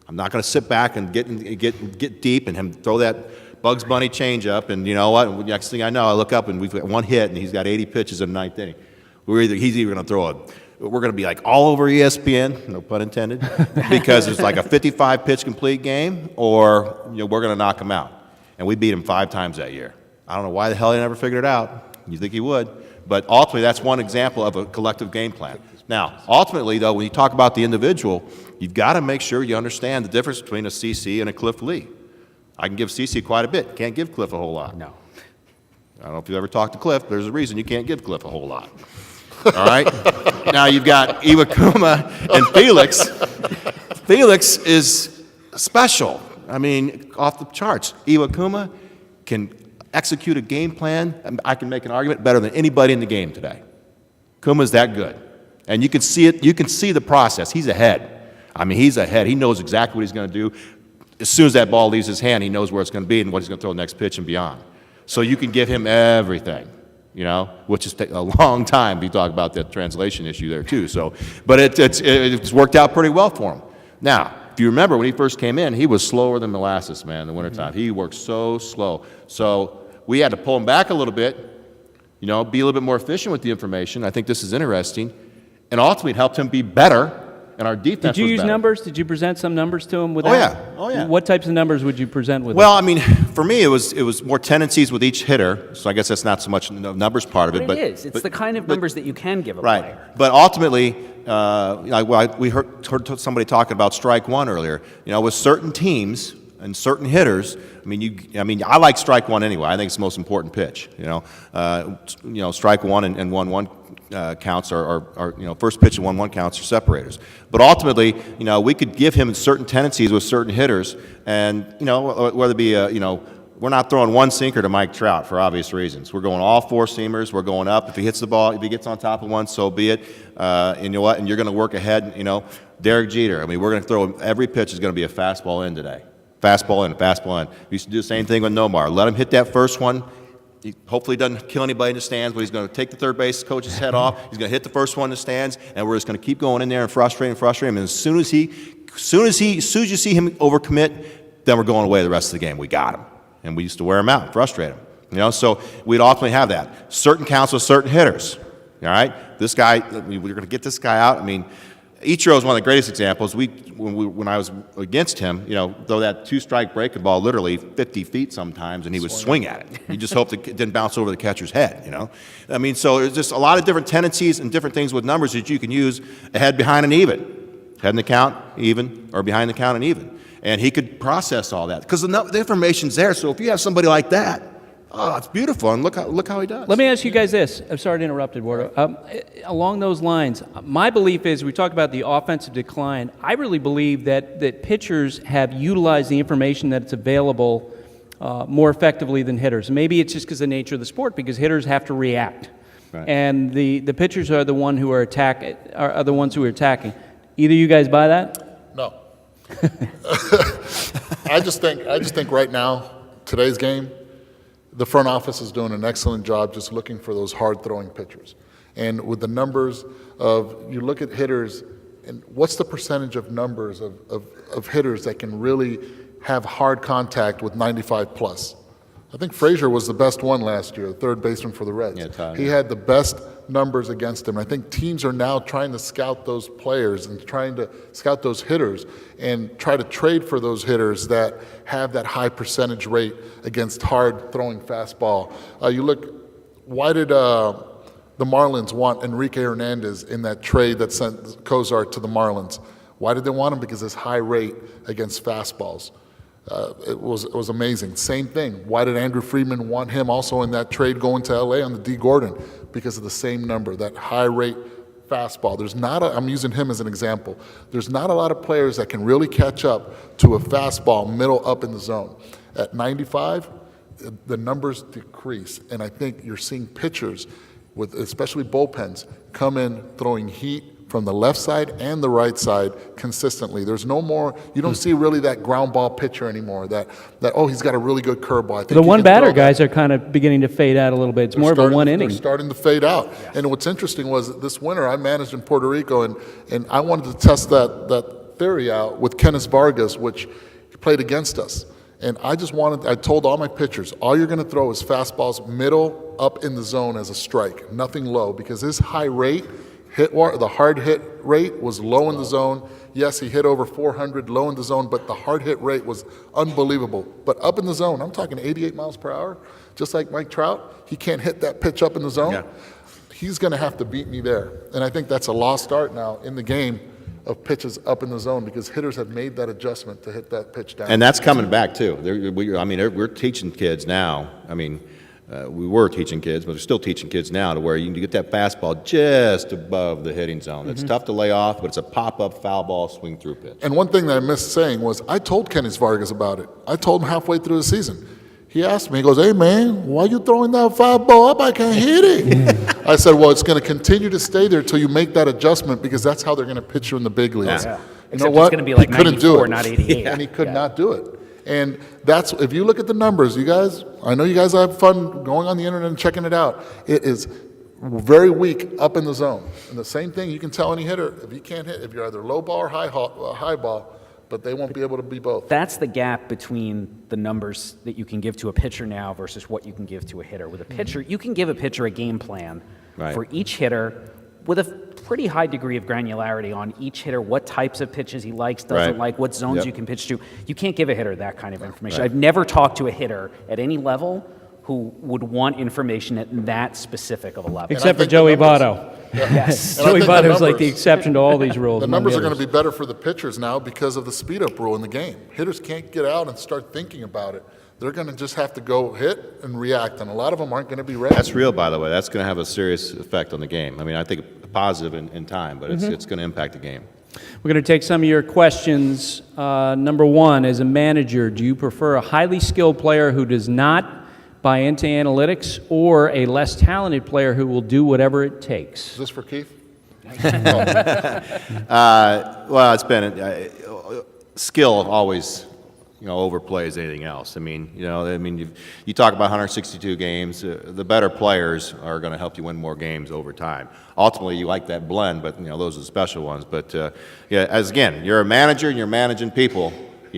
I'm not going to sit back and get deep and him throw that Bugs Bunny changeup, and you know what? Next thing I know, I look up and we've got one hit, and he's got 80 pitches in the ninth inning. He's either going to throw we're going to be like all over ESPN, no pun intended, because it's like a 55-pitch complete game, or we're going to knock him out. And we beat him 5 times that year. I don't know why the hell he never figured it out. You think he would. But ultimately, that's one example of a collective game plan. Now, ultimately, though, when you talk about the individual, you've got to make sure you understand the difference between a CC and a Cliff Lee. I can give CC quite a bit. Can't give Cliff a whole lot. No. I don't know if you've ever talked to Cliff. There's a reason you can't give Cliff a whole lot. All right? Now, you've got Iwakuma and Felix. Felix is special. I mean, off the charts. Iwakuma can execute a game plan. I can make an argument better than anybody in the game today. Kuma's that good. And you can see it. You can see the process. He's ahead. I mean, he's ahead. He knows exactly what he's going to do. As soon as that ball leaves his hand, he knows where it's going to be and what he's going to throw the next pitch and beyond. So you can give him everything, which is a long time. We talk about that translation issue there too. So, but it's worked out pretty well for him. Now, if you remember when he first came in, he was slower than molasses, man, in the wintertime. He worked so slow. So we had to pull him back a little bit, be a little bit more efficient with the information. I think this is interesting. And ultimately, it helped him be better, and our defense was better. Did you use numbers? Did you present some numbers to him with that? that? Oh, yeah. What types of numbers would you present with him? Well, I mean, for me, it was more tendencies with each hitter, so I guess that's not so much the numbers part of it. But it is. It's the kind of numbers that you can give a right. player. But ultimately, we heard somebody talking about strike one earlier. With certain teams and certain hitters, I like strike one anyway. I think it's the most important pitch. Strike one and 1-1 counts are first pitch and 1-1 counts are separators. But ultimately, we could give him certain tendencies with certain hitters, and whether it be we're not throwing one sinker to Mike Trout for obvious reasons. We're going all four seamers. We're going up. If he hits the ball, if he gets on top of one, so be it. And you know what? And you're going to work ahead. You know, Derek Jeter. I mean, we're going to throw every pitch is going to be a fastball in today. Fastball in, fastball in. We used to do the same thing with Nomar. Let him hit that first one. He hopefully doesn't kill anybody in the stands, but he's going to take the third base coach's head off. He's going to hit the first one in the stands, and we're just going to keep going in there and frustrate him. And as soon as you see him overcommit, then we're going away the rest of the game. We got him. And we used to wear him out and frustrate him. You know, so we'd ultimately have that. Certain counts with certain hitters. All right? This guy, we're going to get this guy out. I mean, Ichiro is one of the greatest examples. When I was against him, you know, throw that two-strike breaking ball literally 50 feet sometimes, and he would swing at it. You just hoped it didn't bounce over the catcher's head, you know. I mean, so there's just a lot of different tendencies and different things with numbers that you can use ahead, behind, and even. Head in the count, even, or behind the count and even. And he could process all that because the information's there. So if you have somebody like that, oh, it's beautiful. And look how he does. Let me ask you guys this. I'm sorry to interrupt, Eduardo. Along those lines, my belief is we talk about the offensive decline. I really believe that pitchers have utilized the information that's available more effectively than hitters. Maybe it's just because of the nature of the sport, because hitters have to react. Right. And the pitchers are the ones who are attacking. Either you guys buy that? No. I just think right now, today's game, the front office is doing an excellent job just looking for those hard-throwing pitchers. And with the numbers you look at hitters, and what's the percentage of numbers of hitters that can really have hard contact with 95 plus? I think Frazier was the best one last year, the third baseman for the Reds. Yeah, Todd, he had the best numbers against him. I think teams are now trying to scout those players and trying to scout those hitters and try to trade for those hitters that have that high percentage rate against hard throwing fastball. You look, why did the Marlins want Enrique Hernandez in that trade that sent Cozart to the Marlins? Why did they want him? Because his high rate against fastballs. It was amazing. Same thing. Why did Andrew Friedman want him also in that trade going to LA on the D. Gordon? Because of the same number, that high rate fastball. I'm using him as an example. There's not a lot of players that can really catch up to a fastball middle up in the zone. At 95, the numbers decrease, and I think you're seeing pitchers, with especially bullpens, come in throwing heat from the left side and the right side consistently. There's no more, you don't see really that ground ball pitcher anymore, that he's got a really good curveball. I think the one-batter guys are kind of beginning to fade out a little bit. It's more of a one-inning. They're starting to fade out. Yes. And what's interesting was this winter I managed in Puerto Rico, and I wanted to test that theory out with Kenneth Vargas, which played against us. And I told all my pitchers, all you're going to throw is fastballs middle up in the zone as a strike, nothing low, because his high rate, the hard hit rate was low in the zone. Yes, he hit over 400 low in the zone, but the hard hit rate was unbelievable. But up in the zone, I'm talking 88 miles per hour, just like Mike Trout. He can't hit that pitch up in the zone. Yeah. He's going to have to beat me there. And I think that's a lost art now in the game of pitches up in the zone, because hitters have made that adjustment to hit that pitch down. And that's coming back too. We're teaching kids now. We were teaching kids, but we're still teaching kids now to where you can get that fastball just above the hitting zone. It's tough to lay off, but it's a pop-up foul ball swing through pitch. And one thing that I missed saying was I told Kenneth Vargas about it. I told him halfway through the season. He asked me, he goes, "Hey man, why you throwing that foul ball up? I can't hit it." I said, "Well, it's going to continue to stay there until you make that adjustment, because that's how they're going to pitch you in the big leagues." Yeah. You Except know what? It's going to be like he couldn't do 94, it. not 88. And he could not do it. And that's, if you look at the numbers, you guys, I know you guys have fun going on the internet and checking it out. It is very weak up in the zone. And the same thing, you can tell any hitter, if you can't hit, if you're either low ball or high ball, but they won't be able to be both. That's the gap between the numbers that you can give to a pitcher now versus what you can give to a hitter. With a pitcher, you can give a pitcher a game plan for each hitter with a pretty high degree of granularity on each hitter, what types of pitches he likes, doesn't like, what zones you can pitch to. You can't give a hitter that kind of information. I've never talked to a hitter at any level who would want information at that specific of a level. Except for Joey Votto. Yes. Joey Votto is like the exception to all these rules. The numbers are going to be better for the pitchers now because of the speed-up rule in the game. Hitters can't get out and start thinking about it. They're going to just have to go hit and react, and a lot of them aren't going to be ready. That's real, by the way. That's going to have a serious effect on the game. I mean, I think positive in time, but it's going to impact the game. We're going to take some of your questions. Number one, as a manager, do you prefer a highly skilled player who does not buy into analytics or a less talented player who will do whatever it takes? Is this for Keith? Well, it's been skill always, overplays anything else. You talk about 162 games. The better players are going to help you win more games over time. Ultimately, you like that blend, but those are the special ones. But you're a manager and you're managing people.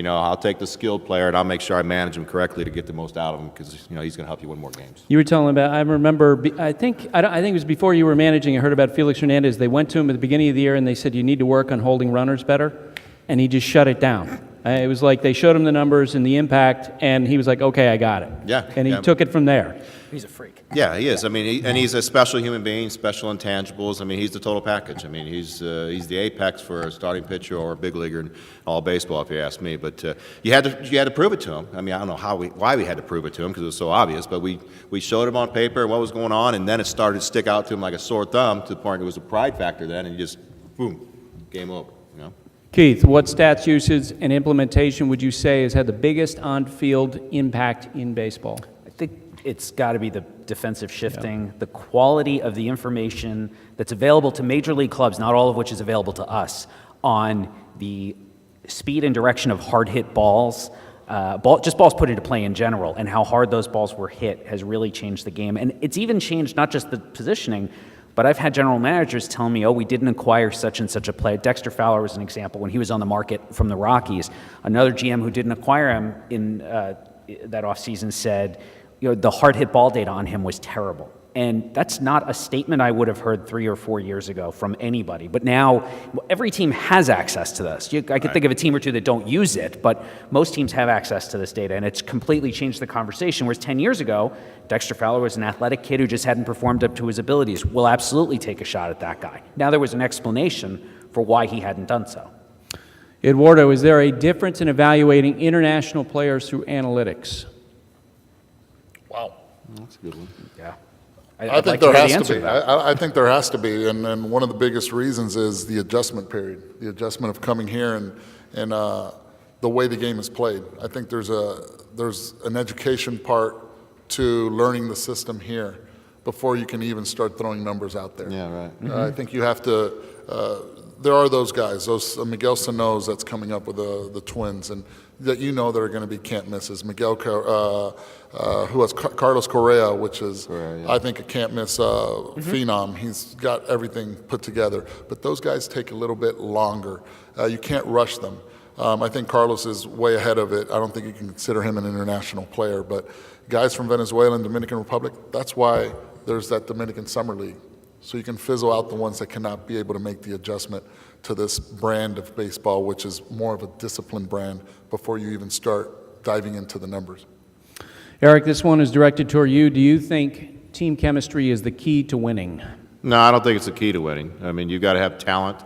I'll take the skilled player and I'll make sure I manage him correctly to get the most out of him because he's going to help you win more games. You were telling about. I remember. I think it was before you were managing. I heard about Felix Hernandez. They went to him at the beginning of the year and they said you need to work on holding runners better, and he just shut it down. It was like they showed him the numbers and the impact, and he was like, "Okay, I got it." Yeah. And he took it from there. He's a freak. Yeah, he is. And he's a special human being, special intangibles. He's the total package. He's the apex for a starting pitcher or a big leaguer in all baseball, if you ask me. But you had to prove it to him. I don't know why we had to prove it to him because it was so obvious. But we showed him on paper what was going on, and then it started to stick out to him like a sore thumb to the point it was a pride factor then, and he just boom, game over. Keith, what stats usage and implementation would you say has had the biggest on-field impact in baseball? I think it's got to be the defensive shifting, the quality of the information that's available to major league clubs, not all of which is available to us, on the speed and direction of hard-hit balls, just balls put into play in general, and how hard those balls were hit has really changed the game. And it's even changed not just the positioning, but I've had general managers tell me, we didn't acquire such and such a player. Dexter Fowler was an example when he was on the market from the Rockies. Another GM who didn't acquire him in that offseason said, the hard hit ball data on him was terrible. And that's not a statement I would have heard 3 or 4 years ago from anybody. But now every team has access to this. I could think of a team or two that don't use it, but most teams have access to this data, and it's completely changed the conversation. Whereas 10 years ago, Dexter Fowler was an athletic kid who just hadn't performed up to his abilities. We'll absolutely take a shot at that guy. Now there was an explanation for why he hadn't done so. Eduardo, is there a difference in evaluating international players through analytics? Wow. That's a good one. Yeah. I think there has to be. I think there has to be, and one of the biggest reasons is the adjustment period, the adjustment of coming here and the way the game is played. I think there's an education part to learning the system here before you can even start throwing numbers out there. Yeah, right. Mm-hmm. I think you have to. There are those guys, those Miguel Sano's that's coming up with the Twins, and that that are going to be can't misses. Miguel, who has Carlos Correa, which is I think a can't miss phenom. He's got everything put together, but those guys take a little bit longer. You can't rush them. I think Carlos is way ahead of it. I don't think you can consider him an international player, but guys from Venezuela and Dominican Republic, that's why there's that Dominican Summer League. So you can fizzle out the ones that cannot be able to make the adjustment to this brand of baseball, which is more of a disciplined brand before you even start diving into the numbers. Eric, this one is directed toward you. Do you think team chemistry is the key to winning? No, I don't think it's the key to winning. You've got to have talent.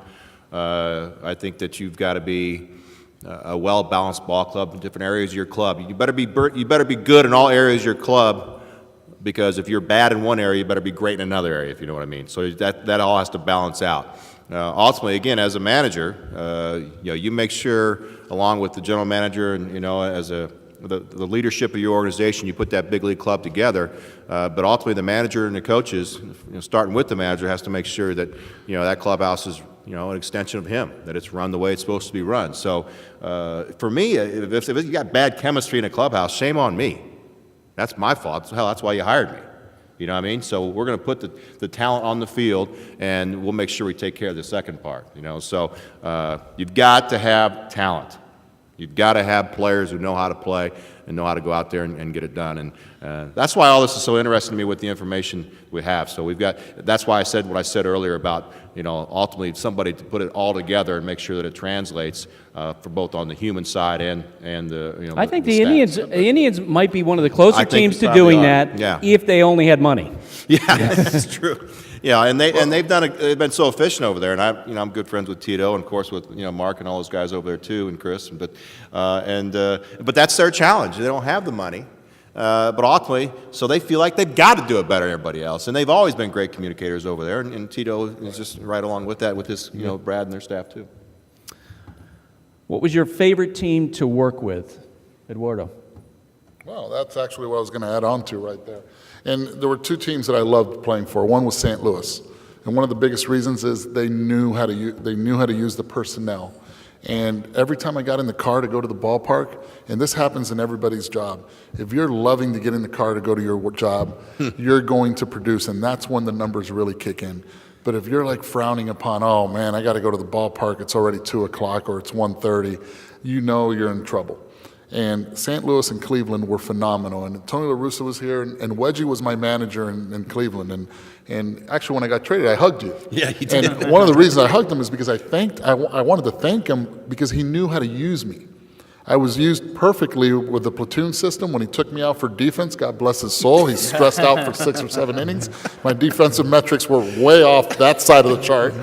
I think that you've got to be a well-balanced ball club in different areas of your club. You better be good in all areas of your club, because if you're bad in one area, you better be great in another area, if you know what I mean. So that all has to balance out. Ultimately, again, as a manager, you make sure, along with the general manager and as the leadership of your organization, you put that big league club together. But ultimately, the manager and the coaches, starting with the manager, has to make sure that that clubhouse is an extension of him, that it's run the way it's supposed to be run. So for me, if you got bad chemistry in a clubhouse, shame on me. That's my fault. Hell, that's why you hired me. You know what I mean? So we're going to put the talent on the field, and we'll make sure we take care of the second part. So you've got to have talent. You've got to have players who know how to play and know how to go out there and get it done. And that's why all this is so interesting to me with the information we have. So that's why I said what I said earlier about, ultimately somebody to put it all together and make sure that it translates for both on the human side and the, I think the the Indians might be one of the closer teams to probably doing are. that if they only had money. Yeah, that's true. Yeah, and they've been so efficient over there, and I'm good friends with Tito, and of course with Mark and all those guys over there too, and Chris. But that's their challenge. They don't have the money, but ultimately, so they feel like they've got to do it better than everybody else, and they've always been great communicators over there, and Tito is just right along with that with his Brad and their staff too. What was your favorite team to work with, Eduardo? Well, that's actually what I was going to add on to right there. And there were two teams that I loved playing for. One was St. Louis, and one of the biggest reasons is they knew how to use the personnel. And every time I got in the car to go to the ballpark, and this happens in everybody's job, if you're loving to get in the car to go to your job, you're going to produce, and that's when the numbers really kick in. But if you're like frowning upon, oh man, I got to go to the ballpark, it's already 2 o'clock or it's 1:30, you know you're in trouble. And St. Louis and Cleveland were phenomenal. And Tony La Russa was here, and Wedge was my manager in Cleveland. And actually, when I got traded, I hugged you. Yeah, you did. And one of the reasons I hugged him is because I wanted to thank him because he knew how to use me. I was used perfectly with the platoon system when he took me out for defense. God bless his soul. He's stressed out for 6 or 7 innings. My defensive metrics were way off that side of the chart.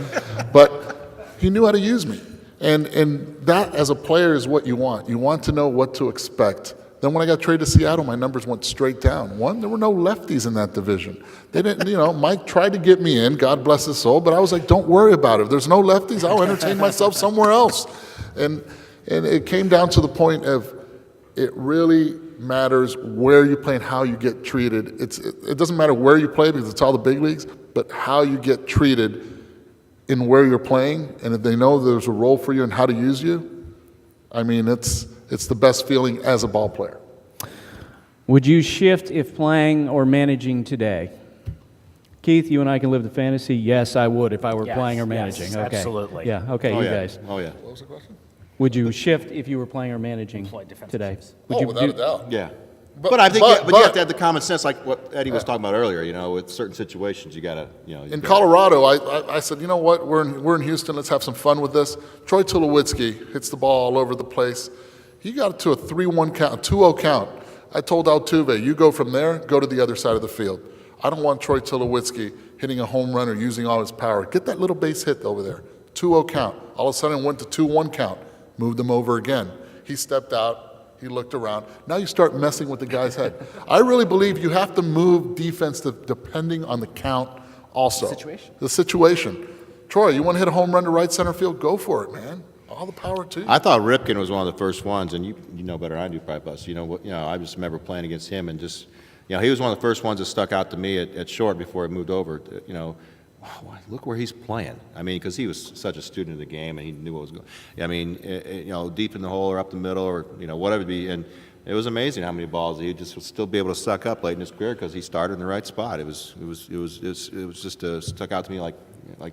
But he knew how to use me. And that, as a player, is what you want. You want to know what to expect. Then when I got traded to Seattle, my numbers went straight down. One, there were no lefties in that division. They didn't, Mike tried to get me in, God bless his soul, but I was like, don't worry about it. If there's no lefties, I'll entertain myself somewhere else. And it came down to the point of it really matters where you play and how you get treated. It doesn't matter where you play because it's all the big leagues, but how you get treated in where you're playing, and if they know there's a role for you and how to use you, I mean, it's the best feeling as a ball player. Would you shift if playing or managing today? Keith, you and I can live the fantasy. Yes, I would if I were Yes, playing or yes, managing. Okay. absolutely. Yeah, okay, Oh, you yeah. guys. Oh, yeah. What was the question? Would you shift if you were playing or managing today? Would you Without a doubt. Yeah. But- But I think but- you have to have the common sense, like what Eddie was talking about earlier. With certain situations, you got to, In Colorado, I said, you know what, we're in Houston, let's have some fun with this. Troy Tulowitzki hits the ball all over the place. He got it to a 3-1 count, a 2-0 count. I told Altuve, you go from there, go to the other side of the field. I don't want Troy Tulowitzki hitting a home run or using all his power. Get that little base hit over there. 2-0 count. All of a sudden it went to 2-1 count. Moved him over again. He stepped out. He looked around. Now you start messing with the guy's head. I really believe you have to move defense depending on the count also. The situation. Troy, you want to hit a home run to right center field? Go for it, man. All the power to you. I thought Ripken was one of the first ones, and you know better than I do, probably, Bus. I just remember playing against him, and just, he was one of the first ones that stuck out to me at short before he moved over. Wow, look where he's playing. I mean, because he was such a student of the game, and he knew what was going. I mean, deep in the hole or up the middle or whatever it be, and it was amazing how many balls he just would still be able to suck up late in his career because he started in the right spot. It was just stuck out to me like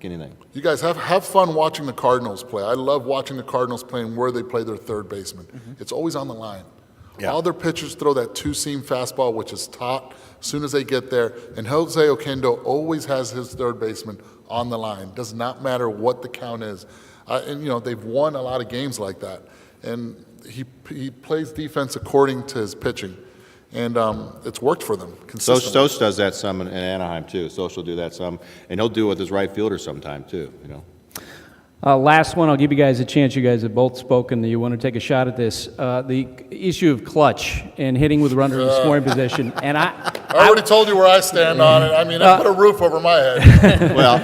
anything. You guys have fun watching the Cardinals play. I love watching the Cardinals play and where they play their third baseman. It's always on the line. Yeah. All their pitchers throw that two-seam fastball, which is taut as soon as they get there. And Jose Oquendo always has his third baseman on the line. Does not matter what the count is. They've won a lot of games like that. And he plays defense according to his pitching. And it's worked for them consistently. Stoch does that some in Anaheim, too. Stoch will do that some, and he'll do it with his right fielder sometime, too, Last one, I'll give you guys a chance. You guys have both spoken that you want to take a shot at this. The issue of clutch and hitting with runners in scoring position. And I already told you where I stand on it. I mean, I put a roof over my head. Well,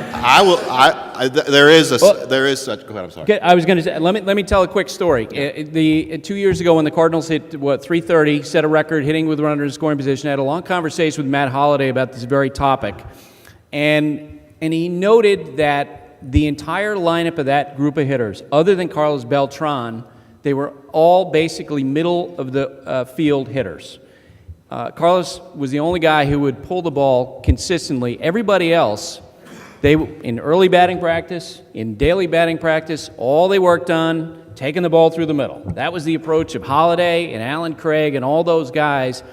there is such. Go ahead. I'm sorry. I was going to say, let me tell a quick story. 2 years ago, when the Cardinals hit 330, set a record hitting with runners in scoring position. I had a long conversation with Matt Holliday about this very topic, and he noted that the entire lineup of that group of hitters, other than Carlos Beltran, they were all basically middle of the field hitters. Carlos was the only guy who would pull the ball consistently. Everybody else, in early batting practice, in daily batting practice, all they worked on, taking the ball through the middle. That was the approach of Holliday and Alan Craig and all those guys.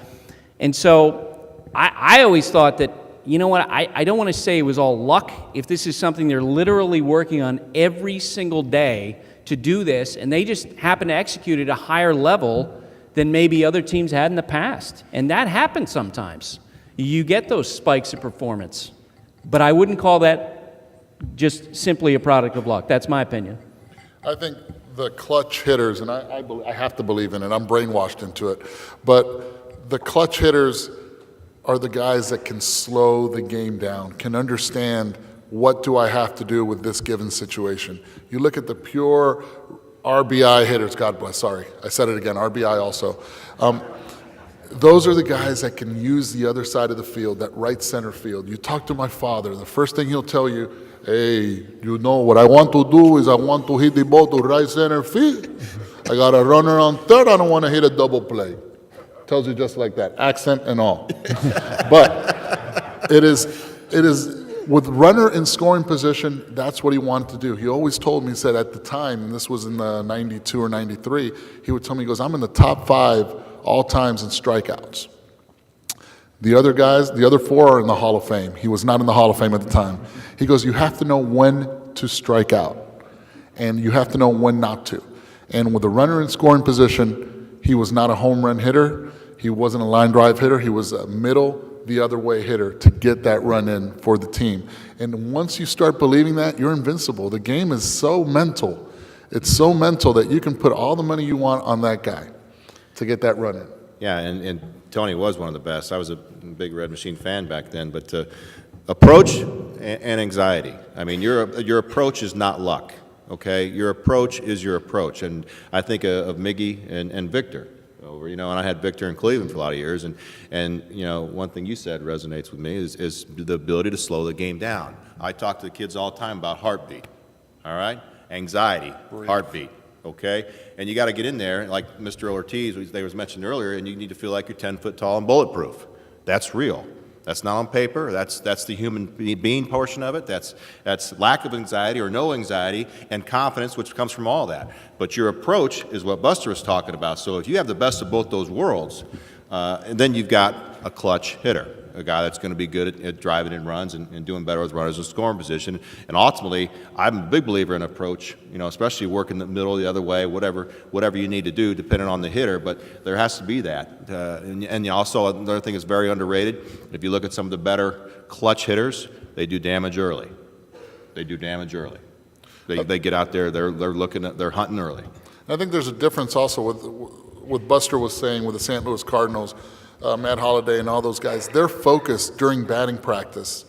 And so I always thought that, you know what, I don't want to say it was all luck if this is something they're literally working on every single day to do this, and they just happen to execute at a higher level than maybe other teams had in the past. And that happens sometimes. You get those spikes of performance. But I wouldn't call that just simply a product of luck. That's my opinion. I think the clutch hitters, and I have to believe in it, I'm brainwashed into it, but the clutch hitters are the guys that can slow the game down, can understand what do I have to do with this given situation. You look at the pure RBI hitters, God bless, sorry. I said it again, RBI also. Those are the guys that can use the other side of the field, that right center field. You talk to my father, the first thing he'll tell you, hey, you know what I want to do is I want to hit the ball to right center field. I got a runner on third, I don't want to hit a double play. Tells you just like that, accent and all. But it is with runner in scoring position, that's what he wanted to do. He always told me, he said at the time, and this was in the 92 or 93, he would tell me, he goes, I'm in the top 5 all times in strikeouts. The other guys, the other 4 are in the Hall of Fame. He was not in the Hall of Fame at the time. He goes, you have to know when to strike out, and you have to know when not to. And with a runner in scoring position, he was not a home run hitter. He wasn't a line drive hitter. He was a middle, the other way hitter to get that run in for the team. And once you start believing that, you're invincible. The game is so mental. It's so mental that you can put all the money you want on that guy to get that run in. Yeah, and Tony was one of the best. I was a big Red Machine fan back then, but approach and anxiety. I mean, your approach is not luck, okay? Your approach is your approach. And I think of Miggy and Victor over, and I had Victor in Cleveland for a lot of years, and one thing you said resonates with me is the ability to slow the game down. I talk to the kids all the time about heartbeat, all right? Anxiety, heartbeat. Okay, and you got to get in there, like Mr. Ortiz, they was mentioned earlier, and you need to feel like you're 10 foot tall and bulletproof. That's real. That's not on paper. That's the human being portion of it. That's lack of anxiety or no anxiety and confidence, which comes from all that. But your approach is what Buster was talking about. So if you have the best of both those worlds, and then you've got a clutch hitter, a guy that's going to be good at driving in runs and doing better with runners in scoring position. And ultimately, I'm a big believer in approach, especially working the middle the other way, whatever you need to do, depending on the hitter. But there has to be that. And also, another thing that's very underrated, if you look at some of the better clutch hitters, they do damage early. They get out there, they're hunting early. I think there's a difference also with what Buster was saying with the St. Louis Cardinals. Matt Holliday and all those guys, they're focused during batting practice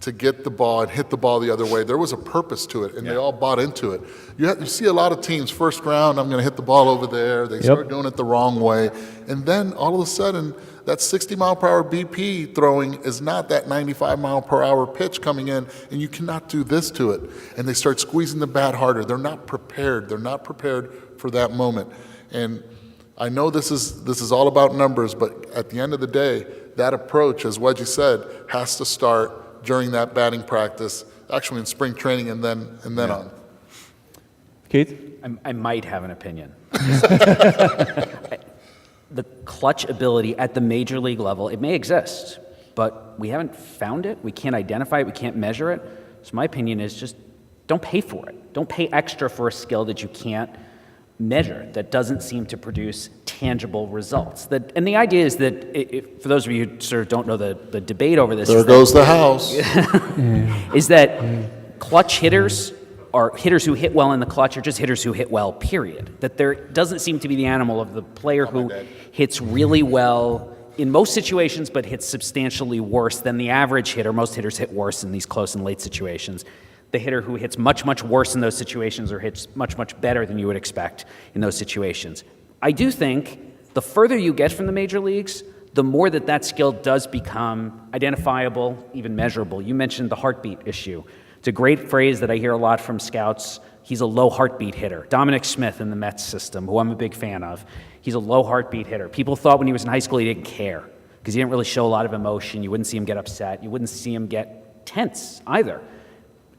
to get the ball and hit the ball the other way. There was a purpose to it, and they all bought into it. You see a lot of teams, first round, I'm going to hit the ball over there. They start doing it the wrong way. And then all of a sudden, that 60-mile-per-hour BP throwing is not that 95-mile-per-hour pitch coming in, and you cannot do this to it. And they start squeezing the bat harder. They're not prepared. They're not prepared for that moment. And I know this is all about numbers, but at the end of the day, that approach, as Wedge said, has to start during that batting practice, actually in spring training and then on. Keith? I might have an opinion. The clutch ability at the major league level, it may exist, but we haven't found it. We can't identify it. We can't measure it. So my opinion is just don't pay for it. Don't pay extra for a skill that you can't measure, that doesn't seem to produce tangible results. And the idea is that, for those of you who sort of don't know the debate over this, there goes the house, is that clutch hitters are hitters who hit well in the clutch or just hitters who hit well, period. That there doesn't seem to be the animal of the player who hits really well in most situations but hits substantially worse than the average hitter. Most hitters hit worse in these close and late situations. The hitter who hits much, much worse in those situations or hits much, much better than you would expect in those situations. I do think the further you get from the major leagues, the more that skill does become identifiable, even measurable. You mentioned the heartbeat issue. It's a great phrase that I hear a lot from scouts. He's a low heartbeat hitter. Dominic Smith in the Mets system, who I'm a big fan of, he's a low heartbeat hitter. People thought when he was in high school he didn't care because he didn't really show a lot of emotion. You wouldn't see him get upset. You wouldn't see him get tense either.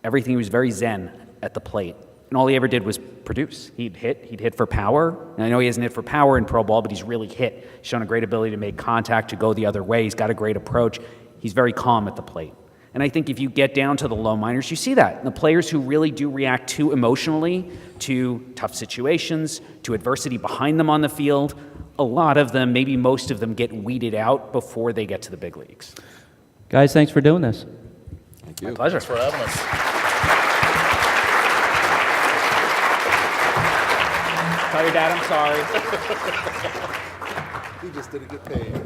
Everything, he was very zen at the plate. And all he ever did was produce. He'd hit for power. And I know he hasn't hit for power in pro ball, but he's really hit. He's shown a great ability to make contact, to go the other way. He's got a great approach. He's very calm at the plate. And I think if you get down to the low minors, you see that. And the players who really do react too emotionally to tough situations, to adversity behind them on the field, a lot of them, maybe most of them, get weeded out before they get to the big leagues. Guys, thanks for doing this. Thank you. My pleasure. Thanks for having us. Tell your dad I'm sorry. He just didn't get paid.